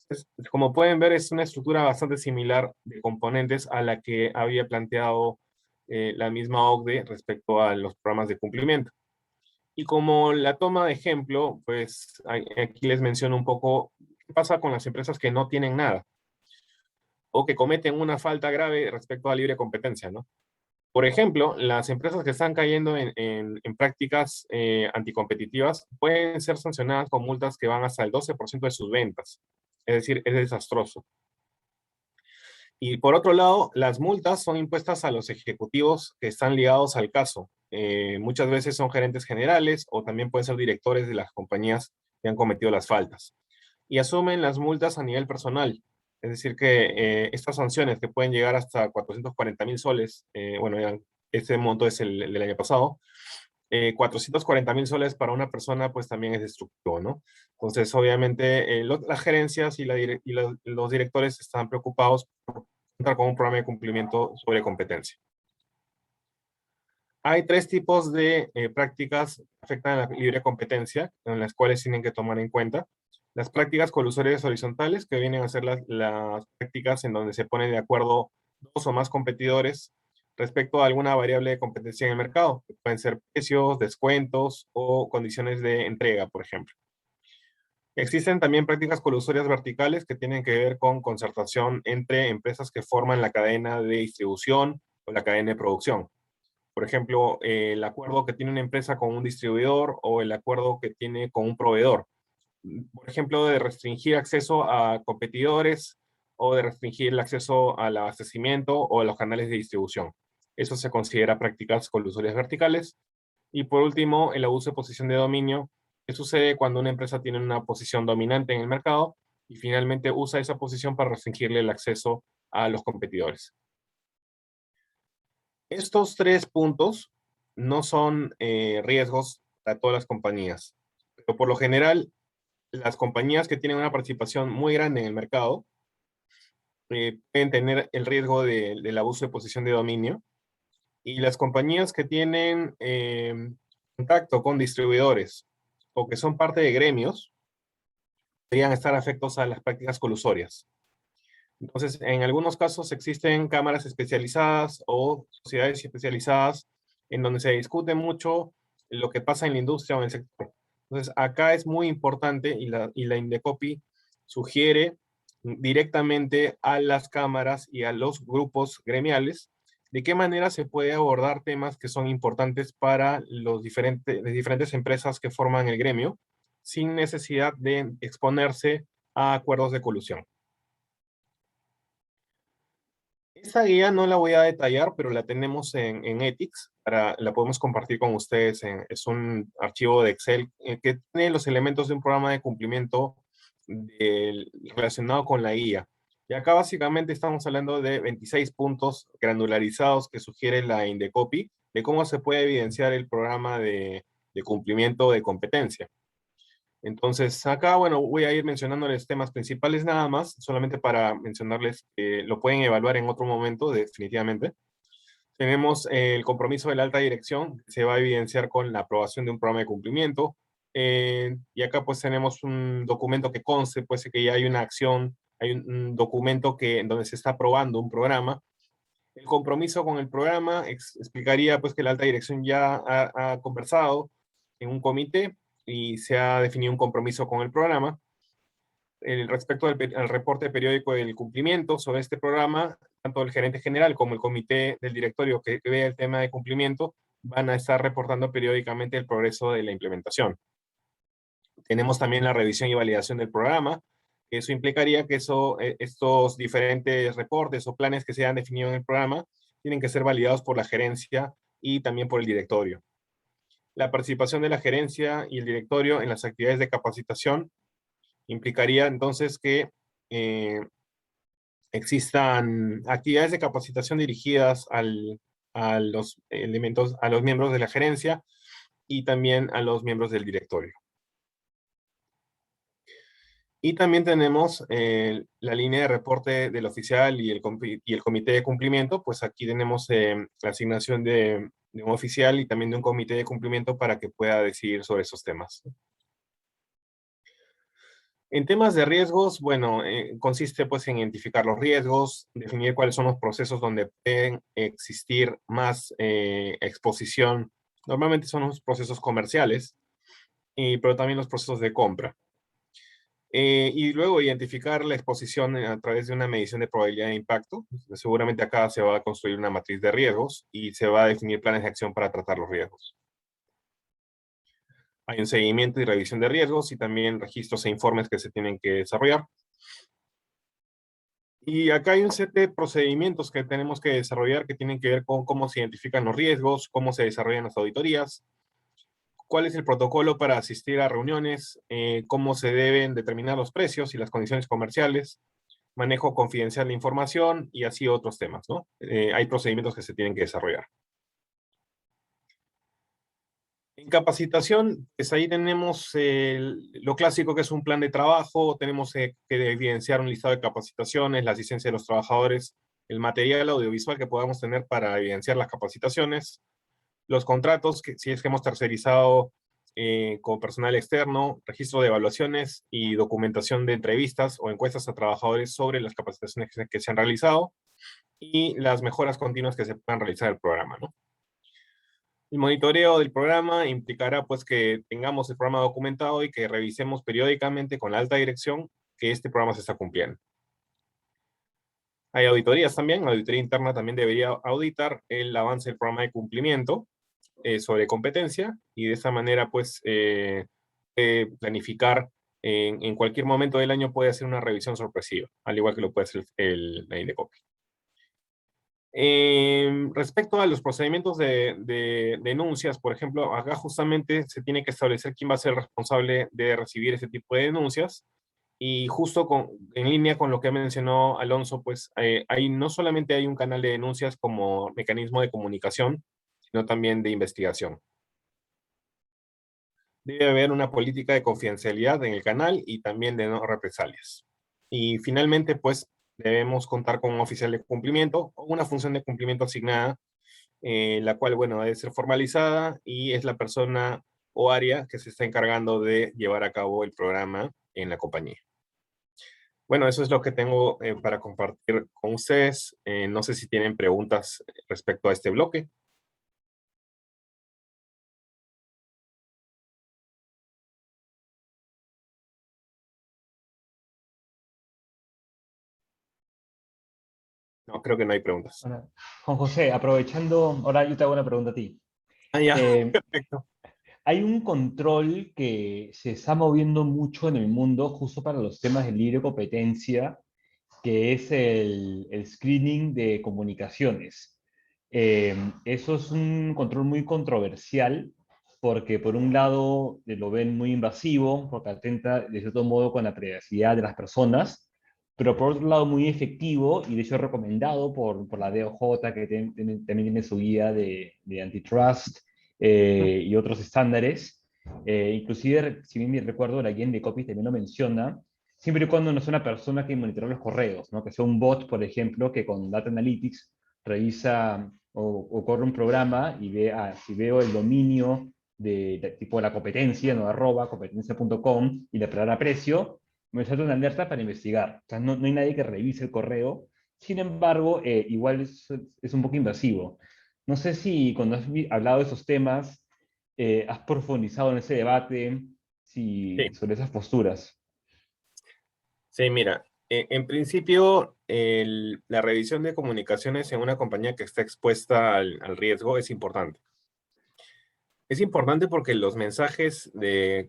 Entonces, como pueden ver, es una estructura bastante similar de componentes a la que había planteado la misma OCDE respecto a los programas de cumplimiento. Y como la toma de ejemplo, pues aquí les menciono un poco qué pasa con las empresas que no tienen nada o que cometen una falta grave respecto a libre competencia, ¿no? Por ejemplo, las empresas que están cayendo en prácticas anticompetitivas pueden ser sancionadas con multas que van hasta el 12% de sus ventas. Es decir, es desastroso. Y por otro lado, las multas son impuestas a los ejecutivos que están ligados al caso. Muchas veces son gerentes generales o también pueden ser directores de las compañías que han cometido las faltas. Y asumen las multas a nivel personal. Es decir, que estas sanciones que pueden llegar hasta 440.000 soles, este monto es el del año pasado, 440.000 soles para una persona pues también es destructivo, ¿no? Entonces, obviamente, las gerencias y los directores están preocupados por contar con un programa de cumplimiento sobre competencia. Hay tres tipos de prácticas que afectan a la libre competencia, en las cuales tienen que tomar en cuenta. Las prácticas colusorias horizontales, que vienen a ser las prácticas en donde se ponen de acuerdo dos o más competidores respecto a alguna variable de competencia en el mercado, que pueden ser precios, descuentos o condiciones de entrega, por ejemplo. Existen también prácticas colusorias verticales que tienen que ver con concertación entre empresas que forman la cadena de distribución o la cadena de producción. Por ejemplo, el acuerdo que tiene una empresa con un distribuidor o el acuerdo que tiene con un proveedor. Por ejemplo, de restringir acceso a competidores o de restringir el acceso al abastecimiento o a los canales de distribución. Eso se considera prácticas colusorias verticales. Y por último, el abuso de posición de dominio, que sucede cuando una empresa tiene una posición dominante en el mercado y finalmente usa esa posición para restringirle el acceso a los competidores. Estos tres puntos no son riesgos para todas las compañías, pero por lo general, las compañías que tienen una participación muy grande en el mercado pueden tener el riesgo del abuso de posición de dominio, y las compañías que tienen contacto con distribuidores o que son parte de gremios podrían estar afectos a las prácticas colusorias. Entonces, en algunos casos existen cámaras especializadas o sociedades especializadas en donde se discute mucho lo que pasa en la industria o en el sector. Entonces, acá es muy importante y la Indecopi sugiere directamente a las cámaras y a los grupos gremiales de qué manera se puede abordar temas que son importantes para las diferentes empresas que forman el gremio sin necesidad de exponerse a acuerdos de colusión. Esta guía no la voy a detallar, pero la tenemos en Ethics, la podemos compartir con ustedes. Es un archivo de Excel que tiene los elementos de un programa de cumplimiento relacionado con la guía. Y acá básicamente estamos hablando de 26 puntos granularizados que sugiere la Indecopi de cómo se puede evidenciar el programa de cumplimiento de competencia. Entonces, acá, bueno, voy a ir mencionándoles temas principales nada más, solamente para mencionarles que lo pueden evaluar en otro momento, definitivamente. Tenemos el compromiso de la alta dirección, que se va a evidenciar con la aprobación de un programa de cumplimiento. Y acá pues tenemos un documento que conste, pues que ya hay una acción, hay un documento en donde se está aprobando un programa. El compromiso con el programa explicaría pues que la alta dirección ya ha conversado en un comité y se ha definido un compromiso con el programa. Respecto al reporte periódico del cumplimiento sobre este programa, tanto el gerente general como el comité del directorio que vea el tema de cumplimiento van a estar reportando periódicamente el progreso de la implementación. Tenemos también la revisión y validación del programa. Eso implicaría que estos diferentes reportes o planes que se han definido en el programa tienen que ser validados por la gerencia y también por el directorio. La participación de la gerencia y el directorio en las actividades de capacitación implicaría entonces que existan actividades de capacitación dirigidas a los miembros de la gerencia y también a los miembros del directorio. Y también tenemos la línea de reporte del oficial y el comité de cumplimiento. Pues aquí tenemos la asignación de un oficial y también de un comité de cumplimiento para que pueda decidir sobre esos temas. En temas de riesgos, bueno, consiste pues en identificar los riesgos, definir cuáles son los procesos donde pueden existir más exposición. Normalmente son los procesos comerciales, pero también los procesos de compra. Y luego identificar la exposición a través de una medición de probabilidad de impacto. Seguramente acá se va a construir una matriz de riesgos y se va a definir planes de acción para tratar los riesgos. Hay un seguimiento y revisión de riesgos y también registros e informes que se tienen que desarrollar. Y acá hay un set de procedimientos que tenemos que desarrollar que tienen que ver con cómo se identifican los riesgos, cómo se desarrollan las auditorías, cuál es el protocolo para asistir a reuniones, cómo se deben determinar los precios y las condiciones comerciales, manejo confidencial de información y así otros temas, ¿no? Hay procedimientos que se tienen que desarrollar. En capacitación, pues ahí tenemos lo clásico que es un plan de trabajo, tenemos que evidenciar un listado de capacitaciones, la asistencia de los trabajadores, el material audiovisual que podamos tener para evidenciar las capacitaciones, los contratos, que si es que hemos tercerizado con personal externo, registro de evaluaciones y documentación de entrevistas o encuestas a trabajadores sobre las capacitaciones que se han realizado y las mejoras continuas que se puedan realizar en el programa, ¿no? El monitoreo del programa implicará pues que tengamos el programa documentado y que revisemos periódicamente con la alta dirección que este programa se está cumpliendo. Hay auditorías también, la auditoría interna también debería auditar el avance del programa de cumplimiento sobre competencia y de esa manera pues planificar en cualquier momento del año puede hacer una revisión sorpresiva, al igual que lo puede hacer la Indecopi. Respecto a los procedimientos de denuncias, por ejemplo, acá justamente se tiene que establecer quién va a ser responsable de recibir ese tipo de denuncias, y justo en línea con lo que mencionó Alonso, pues no solamente hay un canal de denuncias como mecanismo de comunicación, sino también de investigación. Debe haber una política de confidencialidad en el canal y también de no represalias. Y finalmente, pues, debemos contar con un oficial de cumplimiento o una función de cumplimiento asignada, la cual, bueno, debe ser formalizada y es la persona o área que se está encargando de llevar a cabo el programa en la compañía. Bueno, eso es lo que tengo para compartir con ustedes. No sé si tienen preguntas respecto a este bloque. No, creo que no hay preguntas. Ahora, Juan José, aprovechando, ahora yo te hago una pregunta a ti. Ah, ya, Eh, perfecto. Hay un control que se está moviendo mucho en el mundo justo para los temas de libre competencia, que es el screening de comunicaciones. Eso es un control muy controversial porque por un lado lo ven muy invasivo, porque atenta de cierto modo con la privacidad de las personas, pero por otro lado muy efectivo y de hecho recomendado por la DOJ, que también tiene su guía de antitrust y otros estándares. Inclusive, si bien me recuerdo, la guía de copy también lo menciona, siempre y cuando no sea una persona que monitora los correos, ¿no? Que sea un bot, por ejemplo, que con Data Analytics revisa o corre un programa y ve, si veo el dominio de tipo la competencia, ¿no? @competencia.com y la palabra precio, me salta una alerta para investigar. O sea, no hay nadie que revise el correo. Sin embargo, igual es un poco invasivo. No sé si cuando has hablado de esos temas, has profundizado en ese debate Sí, sobre esas posturas. sí, mira, en principio la revisión de comunicaciones en una compañía que está expuesta al riesgo es importante. Es importante porque los mensajes de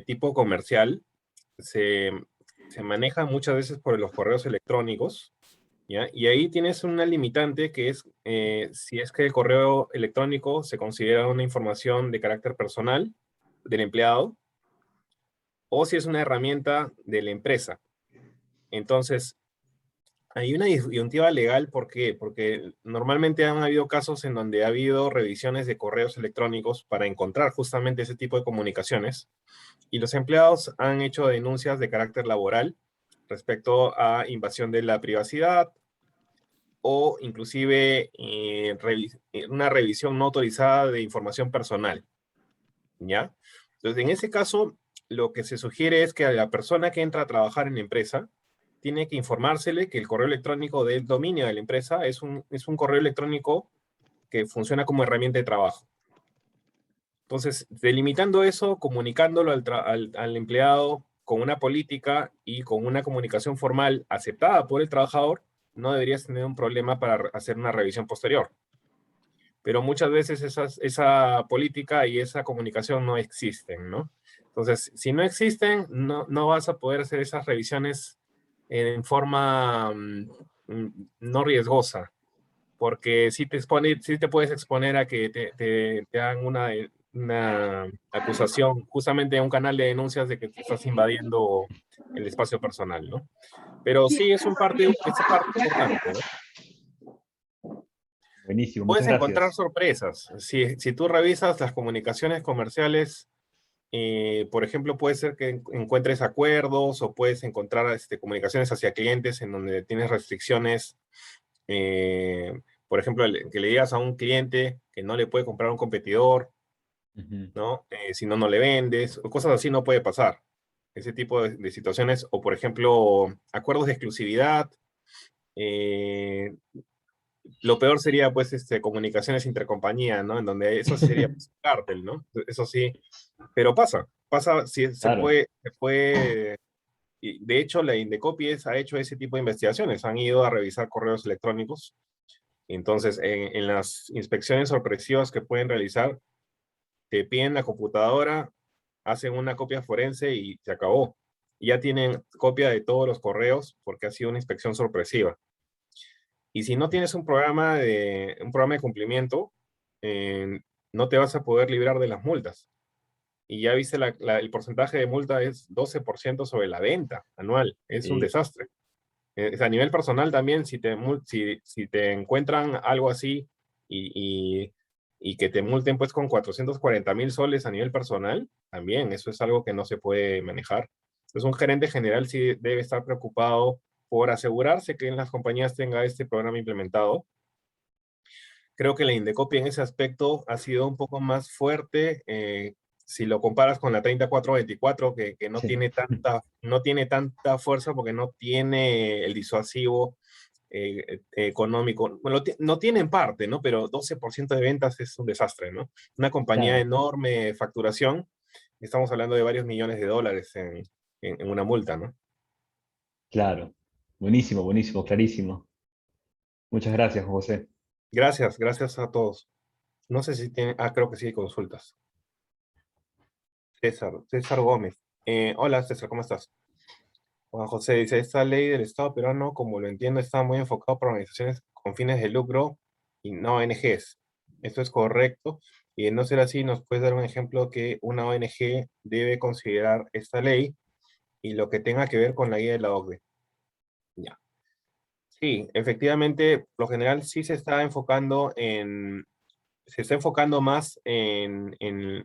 tipo comercial se, se manejan muchas veces por los correos electrónicos, ¿ya? Y ahí tienes una limitante que es si es que el correo electrónico se considera una información de carácter personal del empleado o si es una herramienta de la empresa. Entonces, hay una disyuntiva legal, ¿por qué? Porque normalmente han habido casos en donde ha habido revisiones de correos electrónicos para encontrar justamente ese tipo de comunicaciones y los empleados han hecho denuncias de carácter laboral respecto a invasión de la privacidad o inclusive una revisión no autorizada de información personal, ¿ya? Entonces, en ese caso, lo que se sugiere es que a la persona que entra a trabajar en la empresa tiene que informársele que el correo electrónico del dominio de la empresa es un correo electrónico que funciona como herramienta de trabajo. Entonces, delimitando eso, comunicándolo al empleado con una política y con una comunicación formal aceptada por el trabajador, no deberías tener un problema para hacer una revisión posterior. Pero muchas veces esa política y esa comunicación no existen, ¿no? Entonces, si no existen, no vas a poder hacer esas revisiones en forma no riesgosa, porque sí te puedes exponer a que te hagan una acusación justamente en un canal de denuncias de que te estás invadiendo el espacio personal, ¿no? Pero sí es parte importante, ¿no? Buenísimo, muchas Puedes encontrar gracias. sorpresas. Si tú revisas las comunicaciones comerciales, por ejemplo, puede ser que encuentres acuerdos o puedes encontrar comunicaciones hacia clientes en donde tienes restricciones. Por ejemplo, que le digas a un cliente que no le puede comprar a un competidor, Ujú. ¿no? Si no, no le vendes, o cosas así no puede pasar. Ese tipo de situaciones, o por ejemplo, acuerdos de exclusividad. eh, lo peor sería, pues, comunicaciones intercompañía, ¿no? En donde eso sería pues, un cártel, ¿no? Eso sí, pero pasa, si Claro, se puede, y de hecho la Indecopies ha hecho ese tipo de investigaciones, han ido a revisar correos electrónicos, entonces en las inspecciones sorpresivas que pueden realizar, te piden la computadora, hacen una copia forense y se acabó. Y ya tienen copia de todos los correos porque ha sido una inspección sorpresiva. Y si no tienes un programa de cumplimiento, eh, no te vas a poder librar de las multas. Y ya viste, el porcentaje de multa es 12% sobre la venta anual. Es un sí, desastre. A nivel personal también, si te encuentran algo así y, y que te multen pues con 440.000 soles a nivel personal, también eso es algo que no se puede manejar. Entonces un gerente general sí debe estar preocupado por asegurarse que en las compañías tenga este programa implementado. Creo que la Indecopi en ese aspecto ha sido un poco más fuerte, si lo comparas con la 3424, que sí, no tiene tanta fuerza porque no tiene el disuasivo económico. Bueno, no tiene en parte, ¿no? Pero 12% de ventas es un desastre, ¿no? Una compañía claro, enorme de facturación, estamos hablando de varios millones de dólares en una multa, ¿no? claro. Buenísimo, buenísimo, clarísimo. Muchas gracias, José. Gracias a todos. No sé si tiene, creo que sí hay consultas. César Gómez. Hola César, ¿cómo estás? Juan José dice, esta ley del Estado peruano, como lo entiendo, está muy enfocado para organizaciones con fines de lucro y no ONGs. ¿Esto es correcto? Y de no ser así, ¿nos puedes dar un ejemplo que una ONG debe considerar esta ley y lo que tenga que ver con la guía de la OCDE? Ya. Sí, efectivamente, lo general sí se está enfocando más en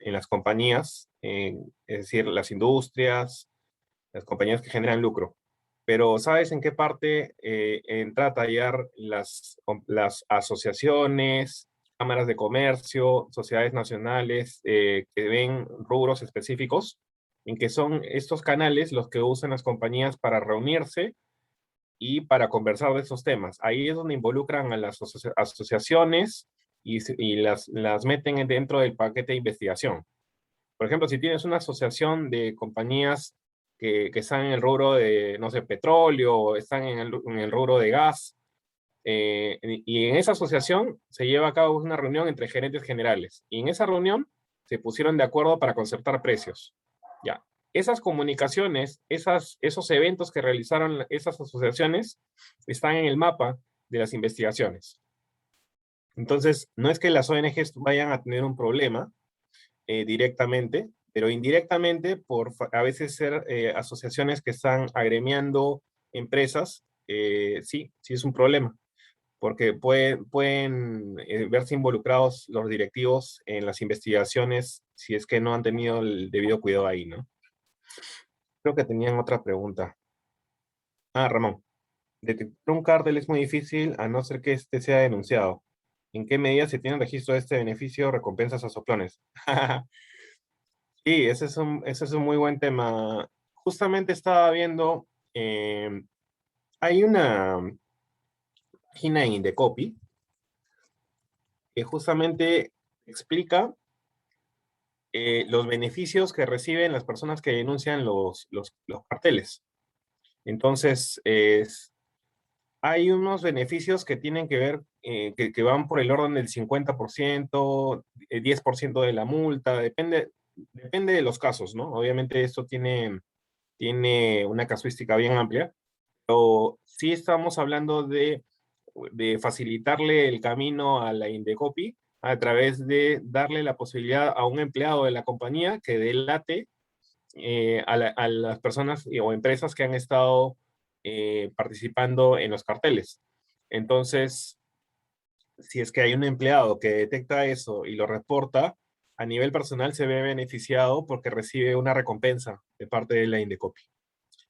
las compañías, es decir, las industrias, las compañías que generan lucro. Pero ¿sabes en qué parte entra a tallar las asociaciones, cámaras de comercio, sociedades nacionales que ven rubros específicos? En que son estos canales los que usan las compañías para reunirse y para conversar de esos temas. Ahí es donde involucran a las asociaciones y las meten dentro del paquete de investigación. Por ejemplo, si tienes una asociación de compañías que están en el rubro de, no sé, petróleo, o están en el rubro de gas, y en esa asociación se lleva a cabo una reunión entre gerentes generales. Y en esa reunión se pusieron de acuerdo para concertar precios. Ya. Esas comunicaciones, esos eventos que realizaron esas asociaciones, están en el mapa de las investigaciones. Entonces, no es que las ONGs vayan a tener un problema, directamente, pero indirectamente por a veces ser asociaciones que están agremiando empresas, sí es un problema, porque pueden verse involucrados los directivos en las investigaciones si es que no han tenido el debido cuidado ahí, ¿no? Creo que tenían otra pregunta. Ramón, detectar un cártel es muy difícil a no ser que este sea denunciado. ¿En qué medida se tiene registro de este beneficio o recompensas a soplones? Sí, ese es un muy buen tema. Justamente estaba viendo, hay una página en Indecopy que justamente explica los beneficios que reciben las personas que denuncian los carteles. Entonces, hay unos beneficios que tienen que ver, que van por el orden del 50%, 10% de la multa, depende de los casos, ¿no? Obviamente esto tiene una casuística bien amplia, pero sí estamos hablando de facilitarle el camino a la Indecopi a través de darle la posibilidad a un empleado de la compañía que delate a las personas o empresas que han estado participando en los carteles. Entonces, si es que hay un empleado que detecta eso y lo reporta, a nivel personal se ve beneficiado porque recibe una recompensa de parte de la Indecopi.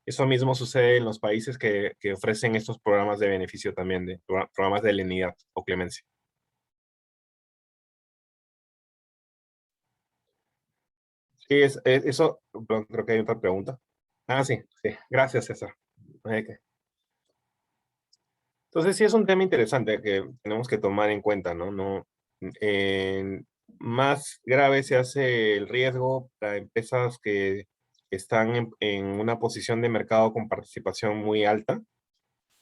Eso mismo sucede en los países que ofrecen estos programas de beneficio también, de programas de lenidad o clemencia. Sí, eso, perdón, creo que hay otra pregunta. Ah, sí, sí. Gracias, César. Entonces sí es un tema interesante que tenemos que tomar en cuenta, ¿no? Más grave se hace el riesgo para empresas que están en una posición de mercado con participación muy alta.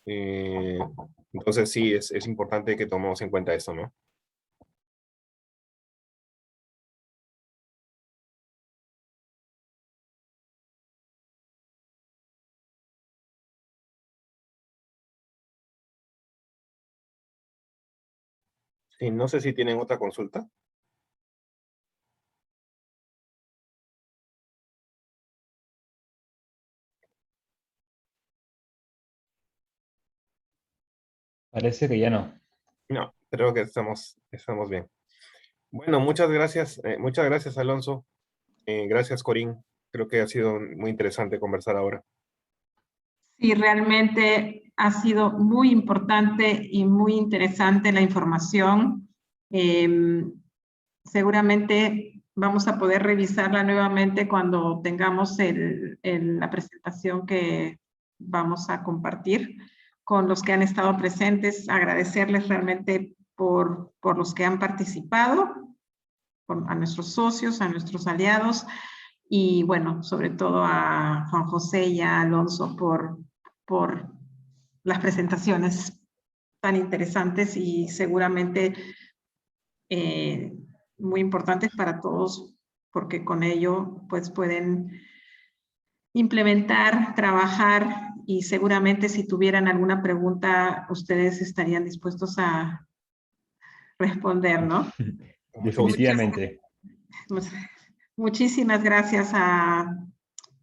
Entonces sí, es importante que tomemos en cuenta eso, ¿no? Sí, no sé si tienen otra consulta. Parece que ya no. No, creo que estamos bien. Bueno, muchas gracias, Alonso. Gracias, Corín. Creo que ha sido muy interesante conversar ahora. Sí, realmente ha sido muy importante y muy interesante la información. Seguramente vamos a poder revisarla nuevamente cuando tengamos la presentación que vamos a compartir con los que han estado presentes. Agradecerles realmente por los que han participado, a nuestros socios, a nuestros aliados, y bueno, sobre todo a Juan José y a Alonso por las presentaciones tan interesantes y seguramente muy importantes para todos, porque con ello pues pueden implementar, trabajar, y seguramente si tuvieran alguna pregunta ustedes estarían dispuestos a responder, ¿no? Definitivamente. Muchísimas gracias a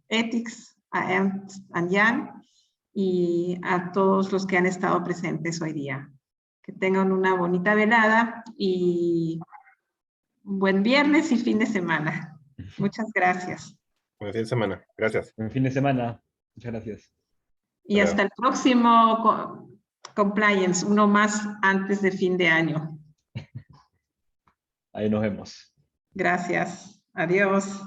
Ethics, a Ernst & Young y a todos los que han estado presentes hoy día. Que tengan una bonita velada y un buen viernes y fin de semana. Muchas gracias. Buen fin de semana. Gracias. Buen fin de semana. Muchas gracias. Y hasta el próximo compliance, uno más antes de fin de año. Ahí nos vemos. Gracias. Adiós.